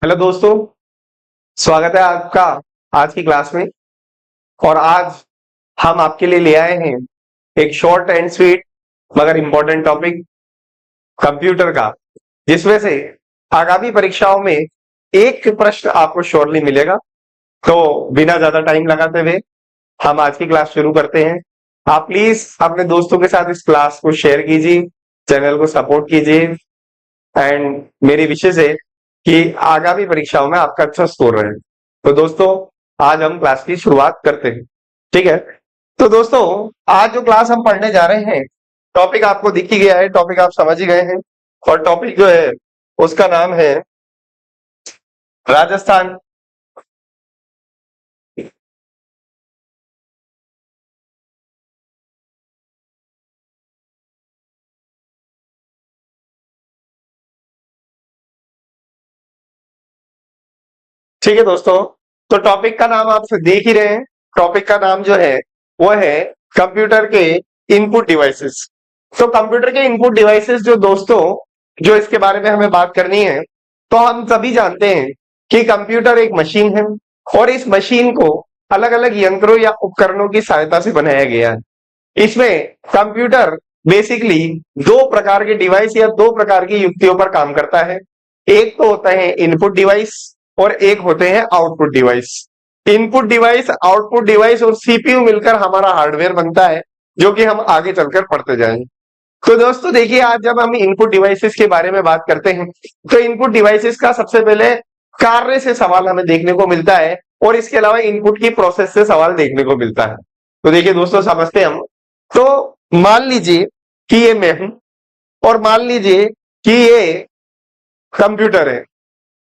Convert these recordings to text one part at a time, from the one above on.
Hello दोस्तों, स्वागत है आपका आज की क्लास में। और आज हम आपके लिए ले आए हैं एक शॉर्ट एंड स्वीट मगर इंपॉर्टेंट टॉपिक कंप्यूटर का, जिसमें से आगामी परीक्षाओं में एक प्रश्न आपको श्योरली मिलेगा। तो बिना ज्यादा टाइम लगाते हुए हम आज की क्लास शुरू करते हैं। आप प्लीज अपने दोस्तों के साथ इस क्लास को शेयर कीजिए, चैनल को सपोर्ट कीजिए एंड मेरी विशेष है कि आगामी परीक्षाओं में आपका अच्छा स्कोर रहे। तो दोस्तों, आज हम क्लास की शुरुआत करते हैं, ठीक है। तो दोस्तों, आज जो क्लास हम पढ़ने जा रहे हैं, टॉपिक आपको दिख ही गया है, टॉपिक आप समझ ही गए हैं। और टॉपिक जो है उसका नाम है राजस्थान। ठीक है दोस्तों, तो टॉपिक का नाम आप देख ही रहे हैं। टॉपिक का नाम जो है वो है कंप्यूटर के इनपुट डिवाइसेस। तो कंप्यूटर के इनपुट डिवाइसेस जो दोस्तों, जो इसके बारे में हमें बात करनी है, तो हम सभी जानते हैं कि कंप्यूटर एक मशीन है और इस मशीन को अलग अलग यंत्रों या उपकरणों की सहायता से बनाया गया है। इसमें कंप्यूटर बेसिकली दो प्रकार के डिवाइस या दो प्रकार की युक्तियों पर काम करता है। एक तो होता है इनपुट डिवाइस और एक होते हैं output device. Input device, output device और सीपीयू मिलकर हमारा हार्डवेयर बनता है, जो कि हम आगे चलकर पढ़ते जाएंगे। तो दोस्तों देखिए, आज जब हम इनपुट डिवाइसेस के बारे में बात करते हैं, तो इनपुट डिवाइसेस का सबसे पहले कार्य से सवाल हमें देखने को मिलता है और इसके अलावा इनपुट की प्रोसेस से सवाल देखने को मिलता है। तो देखिए दोस्तों, समझते हैं हम। तो मान लीजिए कि ये मैं हूं और मान लीजिए कि ये कंप्यूटर है।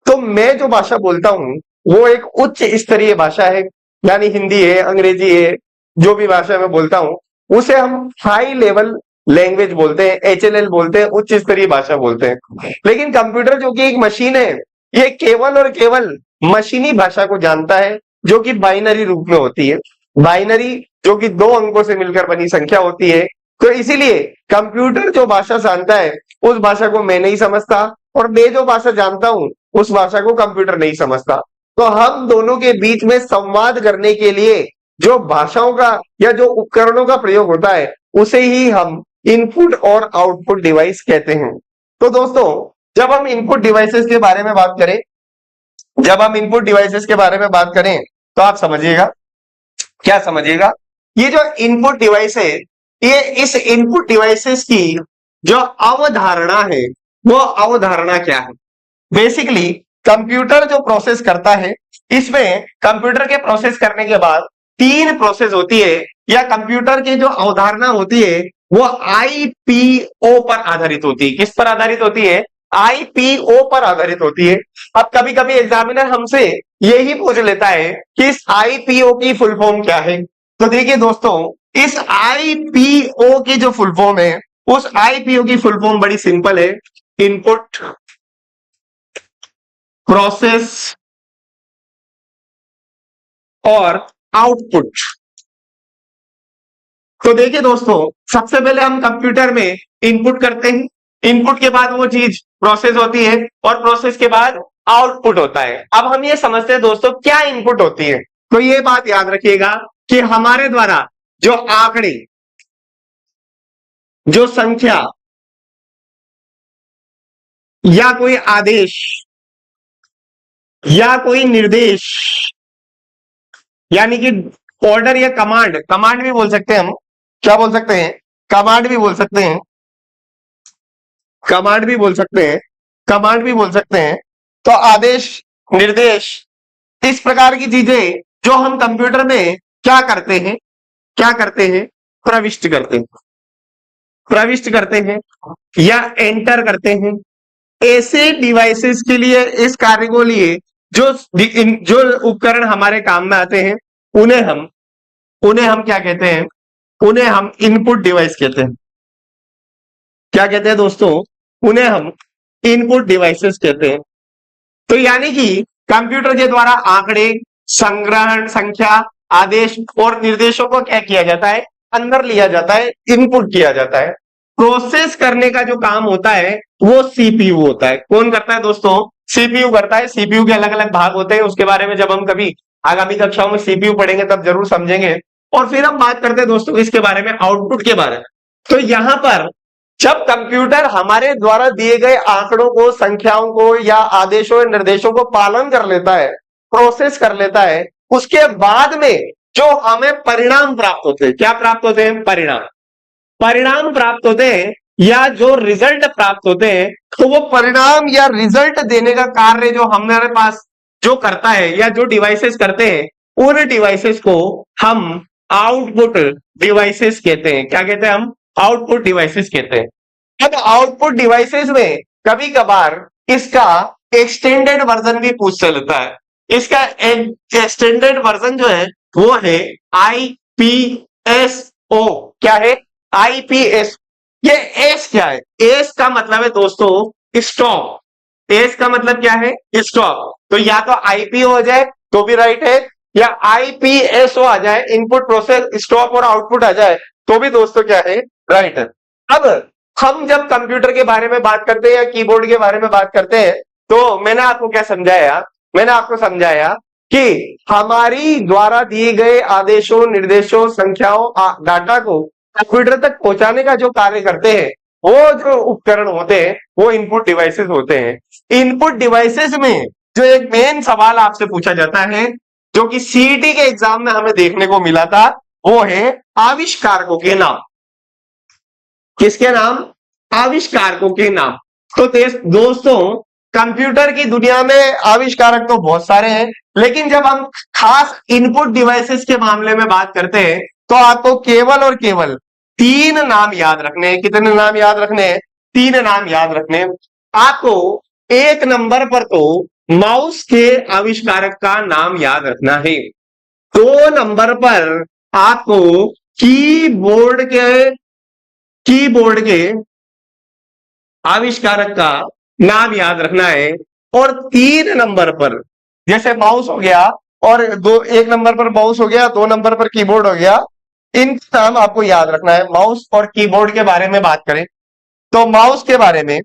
तो मैं जो भाषा बोलता हूं वो एक उच्च स्तरीय भाषा है, यानी हिंदी है, अंग्रेजी है, जो भी भाषा मैं बोलता हूं उसे हम हाई लेवल लैंग्वेज बोलते हैं, एचएलएल बोलते हैं, उच्च स्तरीय भाषा बोलते हैं। लेकिन कंप्यूटर जो कि एक मशीन है, ये केवल और केवल मशीनी भाषा को जानता है, जो कि बाइनरी रूप में होती है। बाइनरी जो कि दो अंकों से मिलकर बनी संख्या होती है। तो इसीलिए कंप्यूटर जो भाषा जानता है उस भाषा को मैं नहीं समझता और मैं जो भाषा जानता हूं उस भाषा को कंप्यूटर नहीं समझता। तो हम दोनों के बीच में संवाद करने के लिए जो भाषाओं का या जो उपकरणों का प्रयोग होता है उसे ही हम इनपुट और आउटपुट डिवाइस कहते हैं। तो दोस्तों, जब हम इनपुट डिवाइसेस के बारे में बात करें, तो आप समझिएगा, क्या समझिएगा, ये जो इनपुट डिवाइस है, ये इस इनपुट डिवाइसेस की जो अवधारणा है वो अवधारणा क्या है। बेसिकली कंप्यूटर जो प्रोसेस करता है, इसमें कंप्यूटर के प्रोसेस करने के बाद तीन प्रोसेस होती है, या कंप्यूटर की जो अवधारणा होती है वो आईपीओ पर आधारित होती है। किस पर आधारित होती है? आईपीओ पर आधारित होती है। अब कभी कभी एग्जामिनर हमसे यही पूछ लेता है कि इस आईपीओ की फुल फॉर्म क्या है। तो देखिए दोस्तों, इस आईपीओ की जो फुल फॉर्म है, उस आईपीओ की फुल फॉर्म बड़ी सिंपल है, इनपुट प्रोसेस और आउटपुट। तो देखिए दोस्तों, सबसे पहले हम कंप्यूटर में इनपुट करते हैं, इनपुट के बाद वो चीज प्रोसेस होती है और प्रोसेस के बाद आउटपुट होता है। अब हम ये समझते हैं दोस्तों, क्या इनपुट होती है। तो ये बात याद रखिएगा कि हमारे द्वारा जो आंकड़े, जो संख्या या कोई आदेश या कोई निर्देश, यानी कि ऑर्डर या कमांड, कमांड भी बोल सकते हैं हम, क्या बोल सकते हैं, कमांड भी बोल सकते हैं, कमांड भी बोल सकते हैं, कमांड भी बोल सकते हैं। तो आदेश, निर्देश, इस प्रकार की चीजें जो हम कंप्यूटर में क्या करते हैं, क्या करते हैं, प्रविष्ट करते हैं, प्रविष्ट करते हैं या एंटर करते हैं। ऐसे डिवाइसेस के लिए, इस कार्य को लिए जो जो उपकरण हमारे काम में आते हैं, उन्हें हम क्या कहते हैं, उन्हें हम इनपुट डिवाइस कहते हैं। क्या कहते हैं दोस्तों? उन्हें हम इनपुट डिवाइसेस कहते हैं। तो यानी कि कंप्यूटर के द्वारा आंकड़े, संग्रहण, संख्या, आदेश और निर्देशों को क्या किया जाता है, अंदर लिया जाता है, इनपुट किया जाता है। प्रोसेस करने का जो काम होता है वो सीपीयू होता है। कौन करता है दोस्तों? सीपीयू करता है। सीपीयू के अलग अलग भाग होते हैं, उसके बारे में जब हम कभी आगामी कक्षाओं में सीपीयू पढ़ेंगे तब जरूर समझेंगे। और फिर हम बात करते हैं दोस्तों इसके बारे में, आउटपुट के बारे में। तो यहां पर जब कंप्यूटर हमारे द्वारा दिए गए आंकड़ों को, संख्याओं को या आदेशों या निर्देशों को पालन कर लेता है, प्रोसेस कर लेता है, उसके बाद में जो हमें परिणाम प्राप्त होते हैं, क्या प्राप्त होते हैं? परिणाम। परिणाम प्राप्त होते हैं या जो रिजल्ट प्राप्त होते हैं, तो वो परिणाम या रिजल्ट देने का कार्य जो हमारे पास जो करता है या जो डिवाइसेस करते हैं, उन डिवाइसेस को हम आउटपुट डिवाइसेस कहते हैं। क्या कहते हैं हम? आउटपुट डिवाइसेस कहते हैं। अब आउटपुट डिवाइसेस में कभी कभार इसका एक्सटेंडेड वर्जन भी पूछ लेता है। इसका एक्सटेंडेड वर्जन जो है वो है आईपीएसओ। क्या है? आईपीएस। ये एस क्या है? एस का मतलब है दोस्तों स्टॉप। एस का मतलब क्या है? स्टॉप। तो या तो आईपीओ हो जाए तो भी राइट है, या आईपीएसओ आ जाए, इनपुट प्रोसेस स्टॉप और आउटपुट आ जाए तो भी दोस्तों क्या है? राइट है। अब हम जब कंप्यूटर के बारे में बात करते हैं या कीबोर्ड के बारे में बात करते हैं, तो मैंने आपको क्या समझाया? मैंने आपको समझाया कि हमारी द्वारा दिए गए आदेशों, निर्देशों, संख्याओं, डाटा को कंप्यूटर तक पहुंचाने का जो कार्य करते हैं, वो जो उपकरण होते हैं वो इनपुट डिवाइसेस होते हैं। इनपुट डिवाइसेस में जो एक मेन सवाल आपसे पूछा जाता है, जो कि सीईटी के एग्जाम में हमें देखने को मिला था, वो है आविष्कारकों के नाम। किसके नाम? आविष्कारकों के नाम। तो दोस्तों कंप्यूटर की दुनिया में आविष्कारक तो बहुत सारे हैं, लेकिन जब हम खास इनपुट डिवाइसेस के मामले में बात करते हैं तो आपको केवल और केवल 3 नाम याद रखने हैं। कितने नाम याद रखने हैं? 3 नाम याद रखने हैं। आपको 1 नंबर पर तो माउस के आविष्कारक का नाम याद रखना है। 2 नंबर पर आपको कीबोर्ड के आविष्कारक का नाम याद रखना है। और 3 नंबर पर, जैसे माउस हो गया और 1 नंबर पर माउस हो गया, 2 नंबर पर कीबोर्ड हो गया, इनका नाम आपको याद रखना है। माउस और कीबोर्ड के बारे में बात करें तो माउस के बारे में,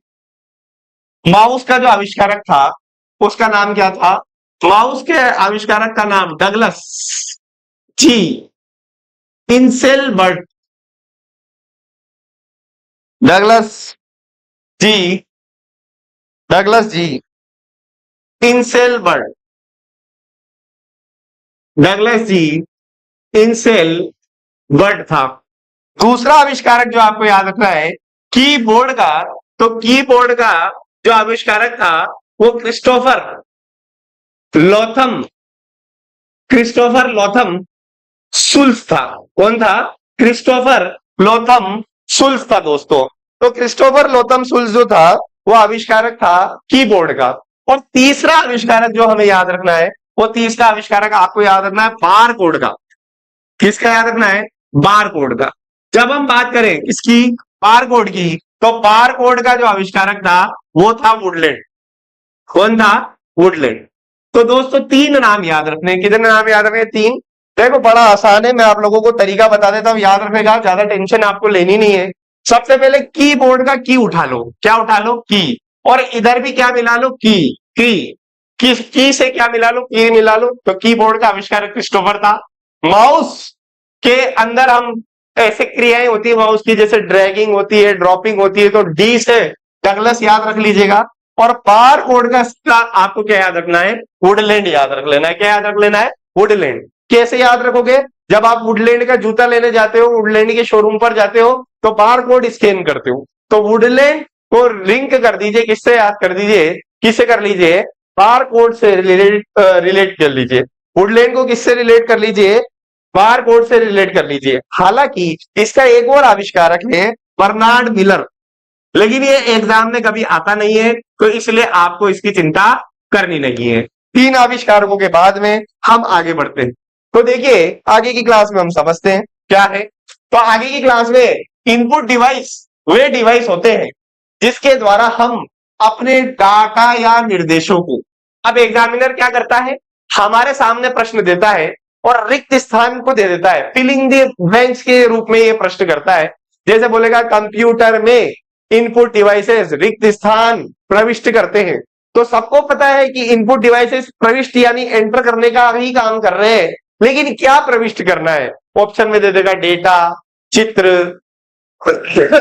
माउस का जो आविष्कारक था उसका नाम क्या था? माउस के आविष्कारक का नाम डगलस जी इंसेलबर्ट। डगलस जी इंसेलबर्ट। डगलस जी इंसेलबर्ट था। दूसरा आविष्कारक जो आपको याद रखना है कीबोर्ड का, तो कीबोर्ड का जो आविष्कारक था वो क्रिस्टोफर लोथम सुल्स था। कौन था? क्रिस्टोफर लोथम सुल्स था दोस्तों। तो क्रिस्टोफर लोथम सुल्स जो था वो आविष्कारक था कीबोर्ड का। और तीसरा आविष्कारक जो हमें याद रखना है, वो तीसरा आविष्कारक आपको याद रखना है बार कोड का। किसका याद रखना है? बार कोड का। जब हम बात करें इसकी बार कोड की, तो बार कोड का जो आविष्कारक था वो था वुडलैंड। कौन था? वुडलैंड। तो दोस्तों 3 नाम याद रखने। कितने नाम याद रखने? 3। देखो बड़ा आसान है, मैं आप लोगों को तरीका बता देता हूं याद रखने का, ज्यादा टेंशन आपको लेनी नहीं है। सबसे पहले कीबोर्ड का की उठा लो। क्या उठा लो? की। और इधर भी क्या मिला लो? की से क्या मिला लो? की मिला लो। तो कीबोर्ड का आविष्कारक क्रिस्टोफर था। माउस के अंदर हम ऐसे क्रियाएं होती है माउस की, जैसे ड्रैगिंग होती है, ड्रॉपिंग होती है, तो डी से डगलस याद रख लीजिएगा। और बार कोड का आपको क्या याद रखना है? वुडलैंड याद रख लेना है। क्या याद रख लेना है? वुडलैंड। कैसे याद रखोगे? जब आप वुडलैंड का जूता लेने जाते हो, वुडलैंड के शोरूम पर जाते हो, तो बार कोड स्कैन करते हो, तो वुडलैंड को लिंक कर दीजिए। किससे याद कर दीजिए? किससे कर लीजिए? बार कोड से रिलेट कर लीजिए। वुडलैंड को किससे रिलेट कर लीजिए? बार कोड से रिलेट कर लीजिए। हालांकि इसका एक और आविष्कारक है बर्नार्ड मिलर, लेकिन ये एग्जाम में कभी आता नहीं है, तो इसलिए आपको इसकी चिंता करनी नहीं है। 3 आविष्कारकों के बाद में हम आगे बढ़ते हैं। तो देखिए आगे की क्लास में हम समझते हैं क्या है। तो आगे की क्लास में इनपुट डिवाइस वे डिवाइस होते हैं जिसके द्वारा हम अपने डाटा या निर्देशों को, अब एग्जामिनर क्या करता है? हमारे सामने प्रश्न देता है और रिक्त स्थान को दे देता है, फिलिंग द ब्लैंक्स के रूप में ये प्रश्न करता है जैसे बोलेगा कंप्यूटर में इनपुट डिवाइसेस रिक्त स्थान प्रविष्ट करते हैं, तो सबको पता है कि इनपुट डिवाइसेस प्रविष्ट यानी एंटर करने का ही काम कर रहे हैं, लेकिन क्या प्रविष्ट करना है? ऑप्शन में दे देगा डेटा, चित्र,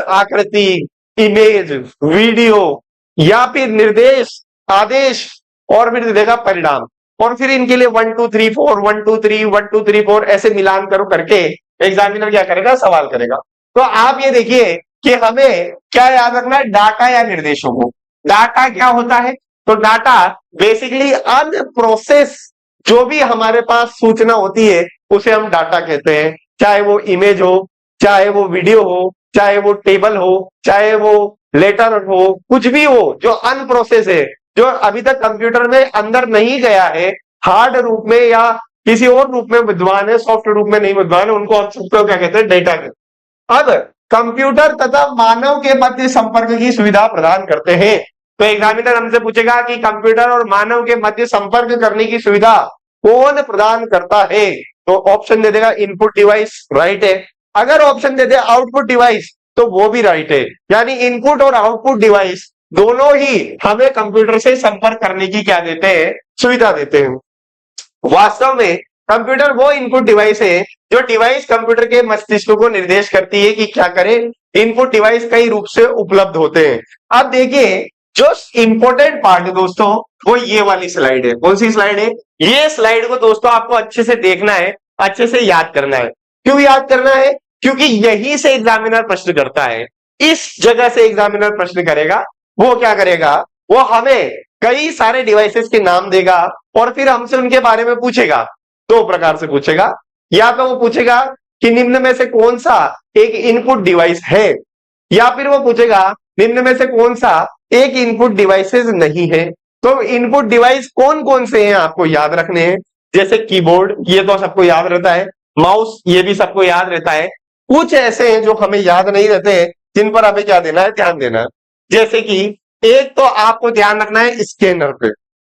आकृति, इमेज, वीडियो, या फिर निर्देश, आदेश, और फिर दे देगा परिणाम। और फिर इनके लिए 1 2 3 4 1 2 3 1 2 3 4 ऐसे मिलान करो करके एग्जामिनर क्या करेगा? सवाल करेगा। तो आप ये देखिए कि हमें क्या याद रखना है? डाटा या निर्देशों को। डाटा क्या होता है? तो डाटा बेसिकली अनप्रोसेस जो भी हमारे पास सूचना होती है उसे हम डाटा कहते हैं, चाहे वो इमेज हो, चाहे वो वीडियो हो, चाहे वो टेबल हो, चाहे वो लेटर हो, कुछ भी हो जो अनप्रोसेस है, जो अभी तक कंप्यूटर में अंदर नहीं गया है, हार्ड रूप में या किसी और रूप में विद्वान है, सॉफ्ट रूप में नहीं विद्वान है, उनको हम सबको क्या कहते हैं? डेटा कहते हैं। अब कंप्यूटर तथा मानव के मध्य संपर्क की सुविधा प्रदान करते हैं। तो एग्जामिनर हमसे पूछेगा कि कंप्यूटर और मानव के मध्य संपर्क करने की सुविधा कौन प्रदान करता है? तो ऑप्शन दे देगा इनपुट डिवाइस, राइट है। अगर ऑप्शन दे दे आउटपुट डिवाइस तो वो भी राइट है, यानी इनपुट और आउटपुट डिवाइस दोनों ही हमें कंप्यूटर से संपर्क करने की क्या देते हैं? सुविधा देते हैं। वास्तव में कंप्यूटर वो इनपुट डिवाइस है जो डिवाइस कंप्यूटर के मस्तिष्क को निर्देश करती है कि क्या करे। इनपुट डिवाइस कई रूप से उपलब्ध होते हैं। अब देखिए जो इंपॉर्टेंट पार्ट है दोस्तों वो ये वाली स्लाइड है। कौन सी स्लाइड है? ये स्लाइड को दोस्तों आपको अच्छे से देखना है, अच्छे से याद करना है। क्यों याद करना है? क्योंकि यही से एग्जामिनर प्रश्न करता है, इस जगह से एग्जामिनर प्रश्न करेगा। वो क्या करेगा? वो हमें कई सारे डिवाइसेस के नाम देगा और फिर हमसे उनके बारे में पूछेगा। दो प्रकार से पूछेगा, या तो वो पूछेगा कि निम्न में से कौन सा एक इनपुट डिवाइस है, या फिर वो पूछेगा निम्न में से कौन सा एक इनपुट डिवाइसेस नहीं है। तो इनपुट डिवाइस कौन कौन से हैं आपको याद रखने हैं, जैसे कीबोर्ड, ये तो सबको याद रहता है, माउस ये भी सबको याद रहता है। कुछ ऐसे हैं जो हमें याद नहीं रहते हैं, जिन पर हमें क्या देना है? ध्यान देना है। जैसे कि एक तो आपको ध्यान रखना है स्कैनर पे।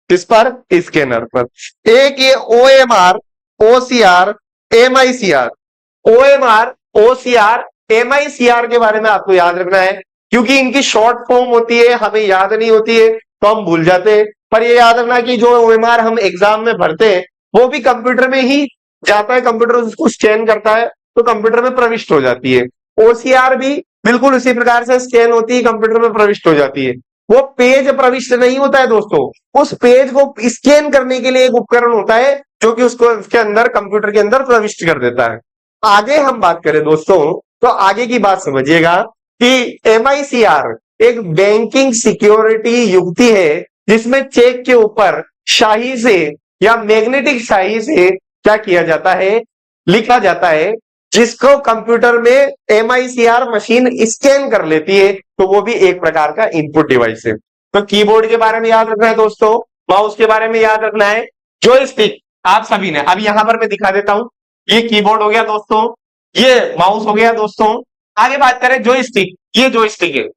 किस पर? स्कैनर पर। एक ये OMR, OCR, MICR, OMR, OCR, MICR के बारे में आपको याद रखना है, क्योंकि इनकी शॉर्ट फॉर्म होती है, हमें याद नहीं होती है तो हम भूल जाते हैं। पर ये याद रखना कि जो OMR हम एग्जाम में भरते हैं वो भी कंप्यूटर में ही जाता है, कंप्यूटर उसको स्कैन करता है तो कंप्यूटर में प्रविष्ट हो जाती है। OCR भी बिल्कुल उसी प्रकार से स्कैन होती है, कंप्यूटर में प्रविष्ट हो जाती है। वो पेज प्रविष्ट नहीं होता है दोस्तों, उस पेज को स्कैन करने के लिए एक उपकरण होता है जो कि उसको उसके अंदर कंप्यूटर के अंदर प्रविष्ट कर देता है। आगे हम बात करें दोस्तों तो आगे की बात समझिएगा कि MICR एक बैंकिंग सिक्योरिटी युक्ति है जिसमें चेक के ऊपर शाही से या मैग्नेटिक शाही से क्या किया जाता है? लिखा जाता है, जिसको कंप्यूटर में MICR मशीन स्कैन कर लेती है, तो वो भी एक प्रकार का इनपुट डिवाइस है। तो कीबोर्ड के बारे में याद रखना है दोस्तों, माउस के बारे में याद रखना है, जॉयस्टिक आप सभी ने, अब यहां पर मैं दिखा देता हूं, ये कीबोर्ड हो गया दोस्तों, ये माउस हो गया दोस्तों। आगे बात करें जॉयस्टिक, ये जॉयस्टिक है।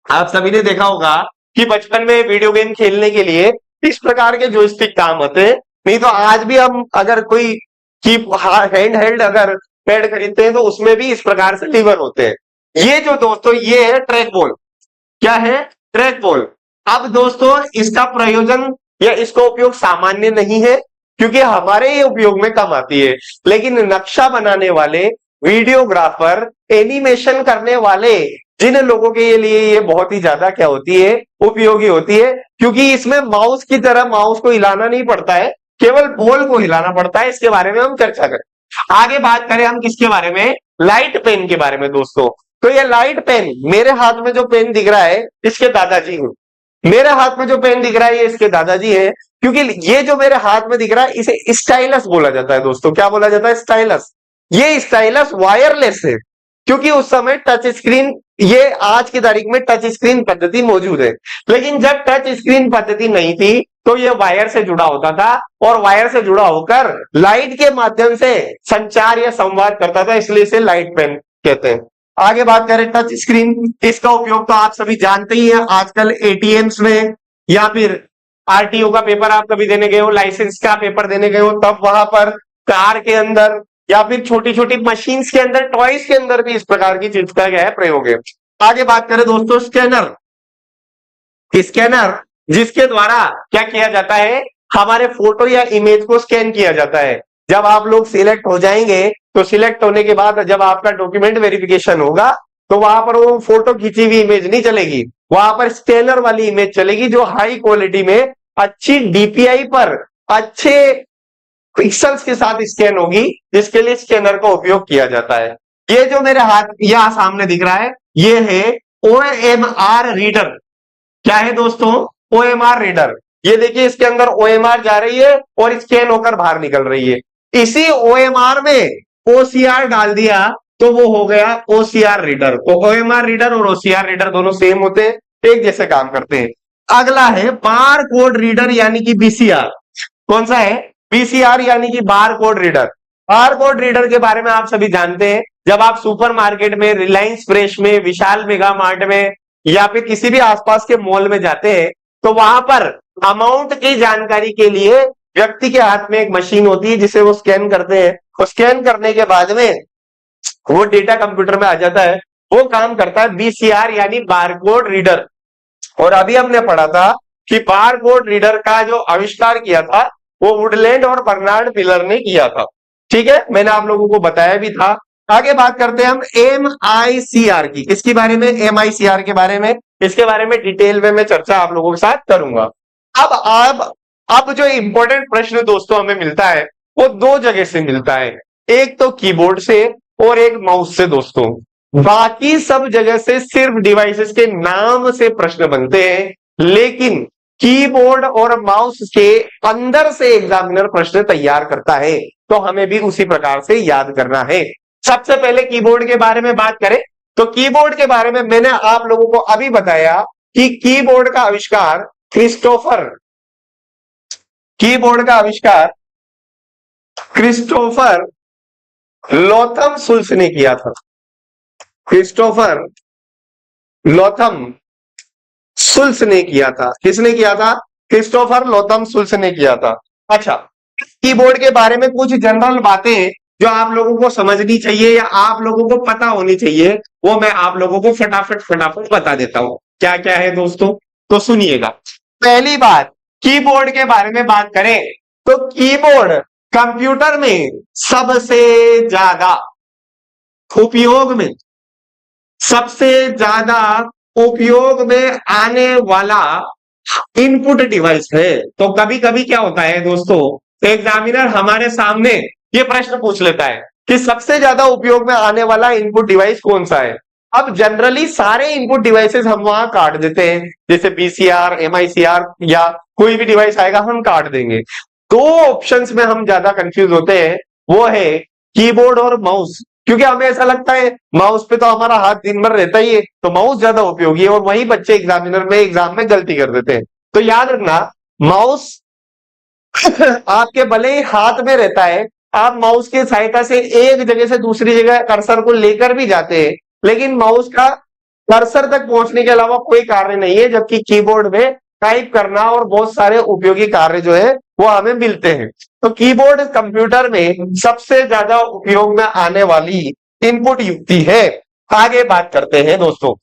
आप सभी ने देखा होगा कि बचपन में वीडियो गेम खेलने के लिए इस प्रकार के जॉयस्टिक काम होते हैं, नहीं तो आज भी हम अगर कोई की हैंड हेल्ड अगर पैड खरीदते हैं तो उसमें भी इस प्रकार से लीवर होते हैं। ये जो दोस्तों ये है ट्रैक बॉल। क्या है? Track ball. अब दोस्तों इसका प्रयोजन या इसका उपयोग सामान्य नहीं है, क्योंकि हमारे ये उपयोग में कम आती है, लेकिन नक्शा बनाने वाले, वीडियोग्राफर, एनिमेशन करने वाले जिन लोगों के लिए ये बहुत ही ज्यादा क्या होती है? उपयोगी होती है, क्योंकि इसमें माउस की तरह माउस को हिलाना नहीं पड़ता है, केवल बॉल को हिलाना पड़ता है। इसके बारे में हम चर्चा करें। आगे बात करें हम किसके बारे में? लाइट पेन के बारे में दोस्तों। तो ये लाइट पेन, मेरे हाथ में जो पेन दिख रहा है इसके दादाजी हैं। मेरे हाथ में जो पेन दिख रहा है ये इसके दादाजी है, क्योंकि ये जो मेरे हाथ में दिख रहा है इसे स्टाइलस बोला जाता है दोस्तों। क्या बोला जाता है? स्टाइलस। ये स्टाइलस वायरलेस है, क्योंकि उस समय टच स्क्रीन, ये आज की तारीख में टच स्क्रीन पद्धति मौजूद है, लेकिन जब टच स्क्रीन पद्धति नहीं थी तो ये वायर से जुड़ा होता था, और वायर से जुड़ा होकर लाइट के माध्यम से संचार या संवाद करता था, इसलिए इसे लाइट पेन कहते हैं। आगे बात करें टच स्क्रीन, इसका उपयोग तो आप सभी जानते ही हैं। आजकल ATMs में या फिर RTO का पेपर आप कभी देने गए हो, लाइसेंस का पेपर देने गए हो, तब वहां पर कार के अंदर या फिर छोटी छोटी मशीन्स के अंदर, टॉयज के अंदर भी इस प्रकार की चीज का क्या है प्रयोग है। आगे बात करें दोस्तों, स्कैनर। स्कैनर जिसके द्वारा क्या किया जाता है, हमारे फोटो या इमेज को स्कैन किया जाता है। जब आप लोग सिलेक्ट हो जाएंगे तो सिलेक्ट होने के बाद जब आपका डॉक्यूमेंट वेरिफिकेशन होगा तो वहां पर वो फोटो खींची हुई इमेज नहीं चलेगी, वहां पर स्कैनर वाली इमेज चलेगी जो हाई क्वालिटी में अच्छी डीपीआई पर अच्छे पिक्सल्स के साथ स्कैन होगी, जिसके लिए स्कैनर का उपयोग किया जाता है। ये जो मेरे हाथ यहां सामने दिख रहा है ये है OMR रीडर। क्या है दोस्तों? OMR reader. ये देखिए इसके अंदर OMR जा रही है और स्कैन होकर बाहर निकल रही है। इसी OMR में OCR डाल दिया तो वो हो गया OCR रीडर। तो OMR रीडर और OCR रीडर दोनों सेम होते हैं, एक जैसे काम करते हैं। अगला है बार कोड रीडर यानी कि BCR। कौन सा है? BCR यानी कि bar code reader. Bar code reader के बारे में आप सभी जानते हैं, जब आप सुपरमार्केट में, रिलायंस फ्रेश में, विशाल मेगा मार्ट में या फिर किसी भी आसपास के मॉल में जाते हैं तो वहां पर अमाउंट की जानकारी के लिए व्यक्ति के हाथ में एक मशीन होती है जिसे वो स्कैन करते हैं, और स्कैन करने के बाद में वो डेटा कंप्यूटर में आ जाता है। वो काम करता है BCR यानी बारकोड रीडर। और अभी हमने पढ़ा था कि बारकोड रीडर का जो आविष्कार किया था वो वुडलैंड और बर्नार्ड मिलर ने किया था। ठीक है, मैंने आप लोगों को बताया भी था। आगे बात करते हैं हम MICR की। किसके बारे में? MICR के बारे में। इसके बारे में डिटेल में मैं चर्चा आप लोगों के साथ करूंगा। अब जो इंपॉर्टेंट प्रश्न दोस्तों हमें मिलता है वो दो जगह से मिलता है, एक तो कीबोर्ड से और एक माउस से दोस्तों। बाकी सब जगह से सिर्फ डिवाइसेस के नाम से प्रश्न बनते हैं, लेकिन कीबोर्ड और माउस के अंदर से एग्जामिनर प्रश्न तैयार करता है, तो हमें भी उसी प्रकार से याद करना है। सबसे पहले कीबोर्ड के बारे में बात करें तो कीबोर्ड के बारे में मैंने आप लोगों को अभी बताया कि कीबोर्ड का आविष्कार क्रिस्टोफर लोथम सुल्स ने किया था। क्रिस्टोफर लोथम सुल्स ने किया था। किसने किया था? क्रिस्टोफर लोथम सुल्स ने किया था। अच्छा, कीबोर्ड के बारे में कुछ जनरल बातें जो आप लोगों को समझनी चाहिए या आप लोगों को पता होनी चाहिए, वो मैं आप लोगों को फटाफट बता देता हूं। क्या क्या है दोस्तों, तो सुनिएगा। पहली बात, कीबोर्ड के बारे में बात करें तो कीबोर्ड कंप्यूटर में सबसे ज्यादा उपयोग में आने वाला इनपुट डिवाइस है। तो कभी कभी क्या होता है दोस्तों, एग्जामिनर हमारे सामने ये प्रश्न पूछ लेता है कि सबसे ज्यादा उपयोग में आने वाला इनपुट डिवाइस कौन सा है। अब जनरली सारे इनपुट डिवाइसेस हम वहां काट देते हैं, जैसे BCR, MICR या कोई भी डिवाइस आएगा हम काट देंगे। दो ऑप्शंस में हम ज्यादा कंफ्यूज होते हैं, वो है कीबोर्ड और माउस, क्योंकि हमें ऐसा लगता है माउस पे तो हमारा हाथ दिन भर रहता ही है, तो माउस ज्यादा उपयोगी है, और वही बच्चे एग्जाम में गलती कर देते हैं। तो याद रखना, माउस आपके भले ही हाथ में रहता है, आप माउस की सहायता से एक जगह से दूसरी जगह कर्सर को लेकर भी जाते हैं, लेकिन माउस का कर्सर तक पहुंचने के अलावा कोई कार्य नहीं है, जबकि कीबोर्ड में टाइप करना और बहुत सारे उपयोगी कार्य जो है वो हमें मिलते हैं। तो कीबोर्ड कंप्यूटर में सबसे ज्यादा उपयोग में आने वाली इनपुट युक्ति है। आगे बात करते हैं दोस्तों,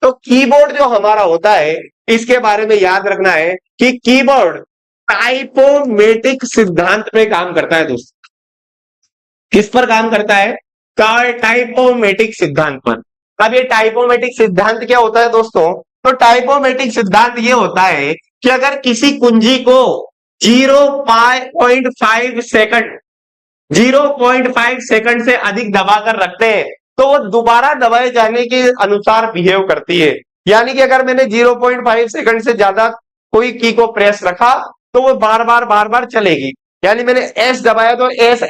तो कीबोर्ड जो हमारा होता है इसके बारे में याद रखना है कि कीबोर्ड टाइपोमेटिक सिद्धांत पे काम करता है दोस्तों। किस पर काम करता है? टाइपोमेटिक सिद्धांत पर। अब ये टाइपोमेटिक सिद्धांत क्या होता है दोस्तों? तो टाइपोमेटिक सिद्धांत ये होता है कि अगर किसी कुंजी को 0.5 सेकंड से अधिक दबाकर रखते हैं तो वो दोबारा दबाए जाने के अनुसार बिहेव करती है। यानी कि अगर मैंने 0.5 सेकंड से ज्यादा कोई की को प्रेस रखा तो वो बार बार चलेगी। यानी मैंने S दबाया तो S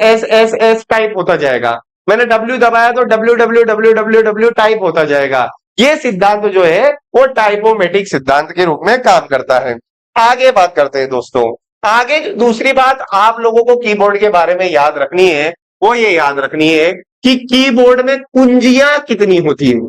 टाइप होता जाएगा, मैंने W दबाया तो W टाइप होता जाएगा। ये सिद्धांत जो है वो टाइपोमेटिक सिद्धांत के रूप में काम करता है। आगे बात करते हैं दोस्तों। आगे दूसरी बात आप लोगों को कीबोर्ड के बारे में याद रखनी है, वो ये याद रखनी है कि कीबोर्ड में कुंजियां कितनी होती है।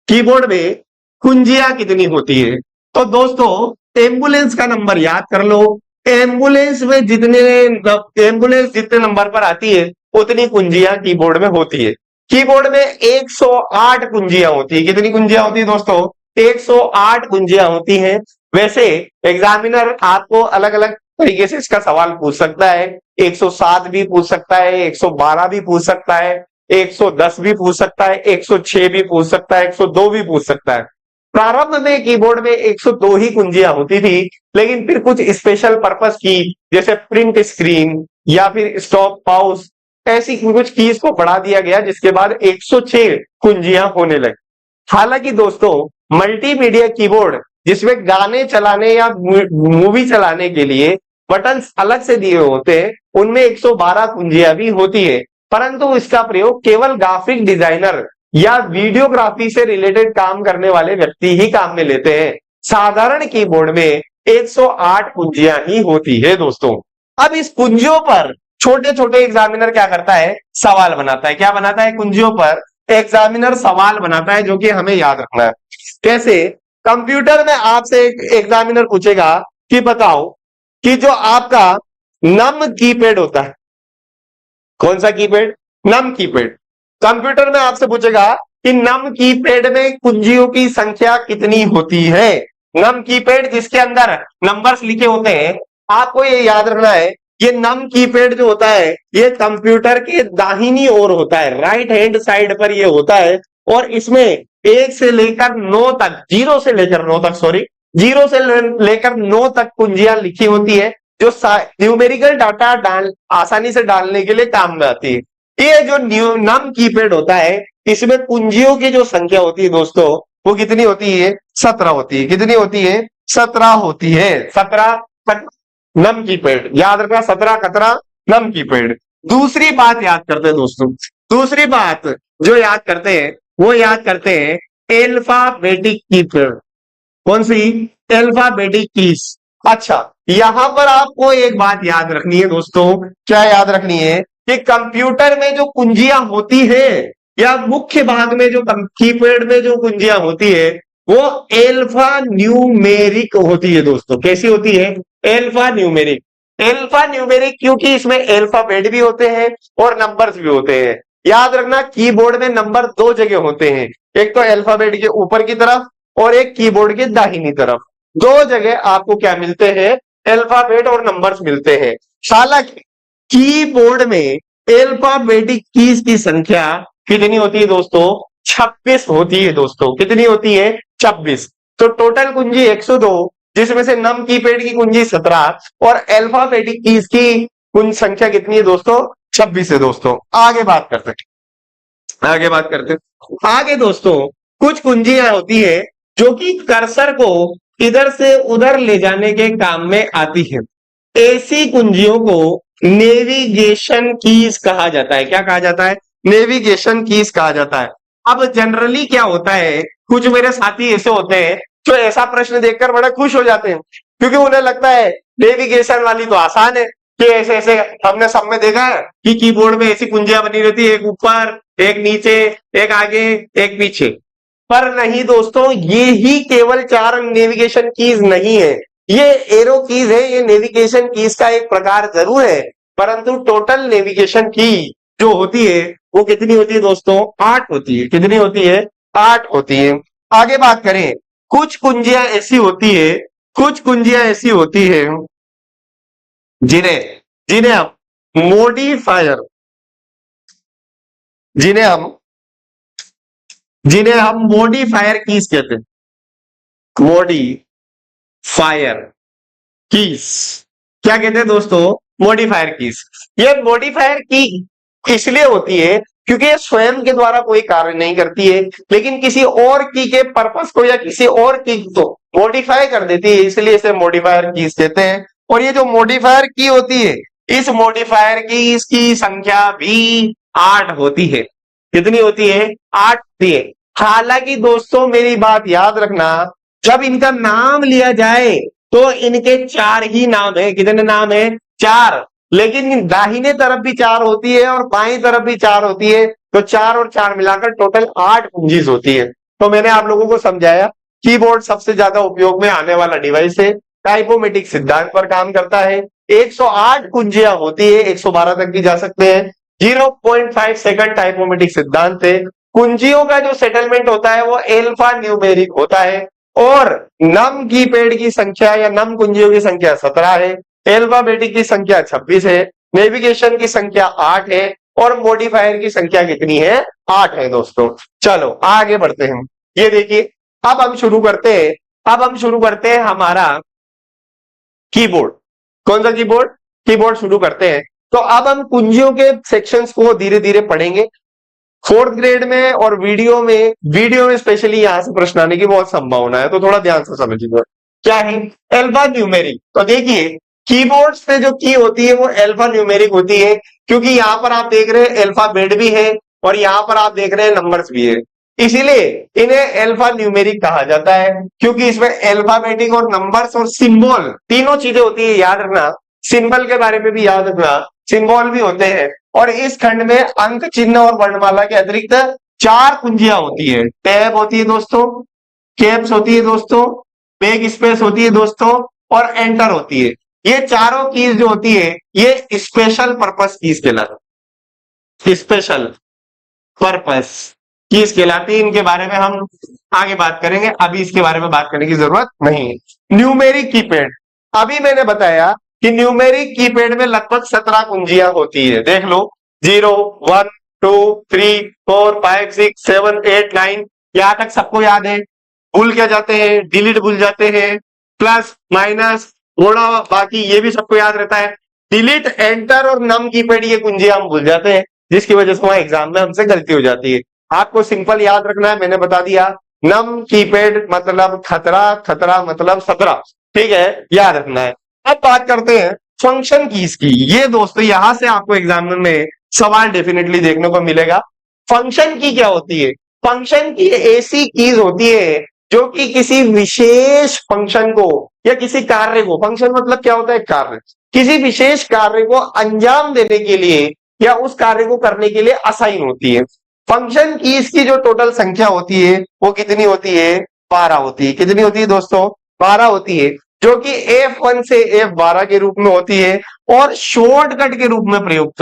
कीबोर्ड में कुंजियां कितनी होती है? तो दोस्तों एम्बुलेंस का नंबर याद कर लो, एम्बुलेंस में एम्बुलेंस जितने नंबर पर आती है उतनी कुंजियां कीबोर्ड में होती है। कीबोर्ड में 108 कुंजियां होती है। कितनी कुंजियां होती है दोस्तों? 108 कुंजियां होती हैं। वैसे एग्जामिनर आपको अलग अलग तरीके से इसका सवाल पूछ सकता है। 107 भी पूछ सकता है, 112 भी पूछ सकता है, 110 भी पूछ सकता है, 106 भी पूछ सकता है, 102 भी पूछ सकता है। प्रारंभ में कीबोर्ड में 102 ही कुंजियां होती थी, लेकिन फिर कुछ स्पेशल पर्पस की जैसे प्रिंट स्क्रीन या फिर स्टॉप पाउस ऐसी कुछ कीज को बढ़ा दिया गया, जिसके बाद 106 कुंजियां होने लगी। हालांकि दोस्तों मल्टीमीडिया कीबोर्ड जिसमें गाने चलाने या मूवी चलाने के लिए बटन अलग से दिए होते हैं, उनमें 112 कुंजियां भी होती है, परंतु इसका प्रयोग केवल ग्राफिक डिजाइनर या वीडियोग्राफी से रिलेटेड काम करने वाले व्यक्ति ही काम में लेते हैं। साधारण कीबोर्ड में 108 कुंजियां ही होती है दोस्तों। अब इस कुंजियों पर छोटे छोटे एग्जामिनर क्या करता है? सवाल बनाता है। क्या बनाता है? कुंजियों पर एग्जामिनर सवाल बनाता है, जो कि हमें याद रखना है। कैसे? कंप्यूटर में आपसे एक एग्जामिनर पूछेगा कि बताओ कि जो आपका नम कीपैड होता है, कौन सा कीपैड? नम कीपैड। कंप्यूटर में आपसे पूछेगा कि नम कीपैड में कुंजियों की संख्या कितनी होती है। नम कीपैड जिसके अंदर नंबर्स लिखे होते हैं, आपको ये याद रखना है, ये नम कीपैड जो होता है ये कंप्यूटर के दाहिनी ओर होता है, राइट हैंड साइड पर ये होता है, और इसमें 1 से लेकर 9 तक, 0 से लेकर 9 तक, सॉरी 0 से लेकर 9 तक कुंजियां लिखी होती है, जो न्यूमेरिकल डाटा आसानी से डालने के लिए काम में आती है। ये जो नम कीपैड होता है, इसमें कुंजियों की जो संख्या होती है दोस्तों, वो कितनी होती है? 17 होती है। कितनी होती है? 17 होती है। 17 नम कीपैड, याद रखना, 17 कतरा नम कीपैड। दूसरी बात याद करते हैं दोस्तों, दूसरी बात जो याद करते हैं वो याद करते हैं एल्फाबेटिक कीपैड। कौन सी? एल्फाबेटिक कीज। अच्छा, यहां पर आपको एक बात याद रखनी है दोस्तों। क्या याद रखनी है? कि कंप्यूटर में जो कुंजियां होती है या मुख्य भाग में जो कीपैड में जो कुंजियां होती है, वो एल्फा न्यूमेरिक होती है दोस्तों। कैसी होती है? Alpha numeric. एल्फा न्यूमेरिक क्योंकि इसमें एल्फाबेट भी होते हैं और नंबर्स भी होते हैं। याद रखना, कीबोर्ड में नंबर दो जगह होते हैं, एक तो अल्फाबेट के ऊपर की तरफ और एक कीबोर्ड के दाहिनी तरफ। दो जगह आपको क्या मिलते हैं? अल्फाबेट और नंबर्स मिलते हैं। हालांकि कीबोर्ड में अल्फाबेटिक कीज की संख्या कितनी होती है दोस्तों? 26 होती है दोस्तों। कितनी होती है? 26। तो टोटल कुंजी 102, जिसमें से नम कीपैड की कुंजी 17 और अल्फाबेटिक कीज की कुंज संख्या कितनी है दोस्तों? 26 है दोस्तों। आगे बात करते हैं, आगे बात करते हैं। आगे दोस्तों कुछ कुंजियां होती है जो कि कर्सर को इधर से उधर ले जाने के काम में आती है। ऐसी कुंजियों को नेविगेशन कीज कहा जाता है। क्या कहा जाता है? नेविगेशन कीज कहा जाता है। अब जनरली क्या होता है, कुछ मेरे साथी ऐसे होते हैं जो ऐसा प्रश्न देखकर बड़ा खुश हो जाते हैं, क्योंकि उन्हें लगता है नेविगेशन वाली तो आसान है, कि ऐसे ऐसे हमने सब में देखा है कि कीबोर्ड में ऐसी कुंजियां बनी रहती है, एक ऊपर, एक नीचे, एक आगे, एक पीछे। पर नहीं दोस्तों, ये ही केवल 4 नेविगेशन कीज नहीं है, ये एरो कीज है। ये नेविगेशन कीज का एक प्रकार जरूर है, परंतु टोटल नेविगेशन की जो होती है वो कितनी होती है दोस्तों? 8 होती है। कितनी होती है? 8 होती है। आगे बात करें, कुछ कुंजियां ऐसी होती है, कुछ कुंजियां ऐसी होती है जिन्हें जिन्हें हम मोडिफायर जिन्हें हम जिन्हें हम मोडिफायर कीज कहते हैं। मोडिफायर कीज क्या कहते हैं दोस्तों? Modifier keys. ये मॉडिफायर की इसलिए होती है क्योंकि ये स्वयं के द्वारा कोई कार्य नहीं करती है, लेकिन किसी और की के पर्पस को या किसी और की को मॉडिफाई कर देती है, इसलिए इसे मॉडिफायर कीज कहते हैं। और ये जो मॉडिफायर की होती है, इस मॉडिफायर की इसकी संख्या भी 8 होती है। कितनी होती है? 8 होती है। हालांकि दोस्तों मेरी बात याद रखना, जब इनका नाम लिया जाए तो इनके 4 ही नाम है। कितने नाम है? 4। लेकिन दाहिने तरफ भी 4 होती है और बाईं तरफ भी 4 होती है, तो 4 और 4 मिलाकर टोटल 8 कुंजीज होती है। तो मैंने आप लोगों को समझाया कीबोर्ड सबसे ज्यादा उपयोग में आने वाला डिवाइस है, टाइपोमेटिक सिद्धांत पर काम करता है। 108 कुंजियां होती है, 112 तक भी जा सकते हैं। 0.5 सेकंड टाइपोमेटिक सिद्धांत है। कुंजियों का जो सेटलमेंट होता है वो अल्फा न्यूमेरिक होता है और नम कीपैड की संख्या या नम कुंजियों की संख्या 17 है, अल्फाबेटिक की संख्या 26 है, नेविगेशन की संख्या 8 है और मॉडिफायर की संख्या कितनी है? 8 है दोस्तों। चलो आगे बढ़ते हैं। ये देखिए, अब हम शुरू करते हैं हमारा कीबोर्ड। कौन सा कीबोर्ड? कीबोर्ड शुरू करते हैं। तो अब हम कुंजियों के सेक्शंस को धीरे धीरे पढ़ेंगे। फोर्थ ग्रेड में और वीडियो में स्पेशली यहां से प्रश्न आने की बहुत संभावना है, तो थोड़ा ध्यान से समझिएगा। क्या है? Alpha numeric. तो देखिए, कीबोर्ड्स पे जो की होती है वो अल्फा न्यूमेरिक होती है, क्योंकि यहां पर आप देख रहे हैं अल्फाबेट भी है और यहां पर आप देख रहे हैं नंबर्स भी है, इसीलिए इन्हें अल्फा न्यूमेरिक कहा जाता है, क्योंकि इसमें अल्फाबेटिक और नंबर्स और सिंबल तीनों चीजें होती है। याद रखना, सिंबल के बारे में भी याद रखना, सिंबल भी होते हैं। और इस खंड में अंक चिन्ह और वर्णमाला के अतिरिक्त 4 कुंजियां होती है। टैब होती है दोस्तों, कैप्स होती है दोस्तों, बैक स्पेस होती है दोस्तों और एंटर होती है। ये चारों कीज जो होती है ये स्पेशल पर्पस कीज कहलाती है। स्पेशल पर्पस कीज कहलाती है। इनके बारे में हम आगे बात करेंगे, अभी इसके बारे में बात करने की जरूरत नहीं है। न्यूमेरिक कीपैड, अभी मैंने बताया कि न्यूमेरिक कीपैड में लगभग 17 कुंजियां होती है। देख लो, 0 1 2 3 4 5 6 7 8 9, यहां तक सबको याद है। भूल क्या जाते हैं? डिलीट भूल जाते हैं, प्लस माइनस थोड़ा, बाकी ये भी सबको याद रहता है। डिलीट, एंटर और नम कीपैड ये कुंजियां हम भूल जाते हैं, जिसकी वजह से वहां एग्जाम में हमसे गलती हो जाती है। आपको सिंपल याद रखना है, मैंने बता दिया। नम कीपैड मतलब खतरा, खतरा मतलब 17, ठीक है, याद रखना है। अब बात करते हैं फंक्शन कीज की। ये दोस्तों यहां से आपको एग्जाम में सवाल डेफिनेटली देखने को मिलेगा। फंक्शन की क्या होती है? फंक्शन की ऐसी कीज होती है जो कि किसी विशेष फंक्शन को या किसी कार्य को, फंक्शन मतलब क्या होता है? कार्य, किसी विशेष कार्य को अंजाम देने के लिए या उस कार्य को करने के लिए असाइन होती है। फंक्शन कीज की जो टोटल संख्या होती है वो कितनी होती है? 12 होती है। कितनी होती है दोस्तों? 12 होती है, जो कि F1 से F12 के रूप में होती है और शॉर्टकट के रूप में प्रयुक्त,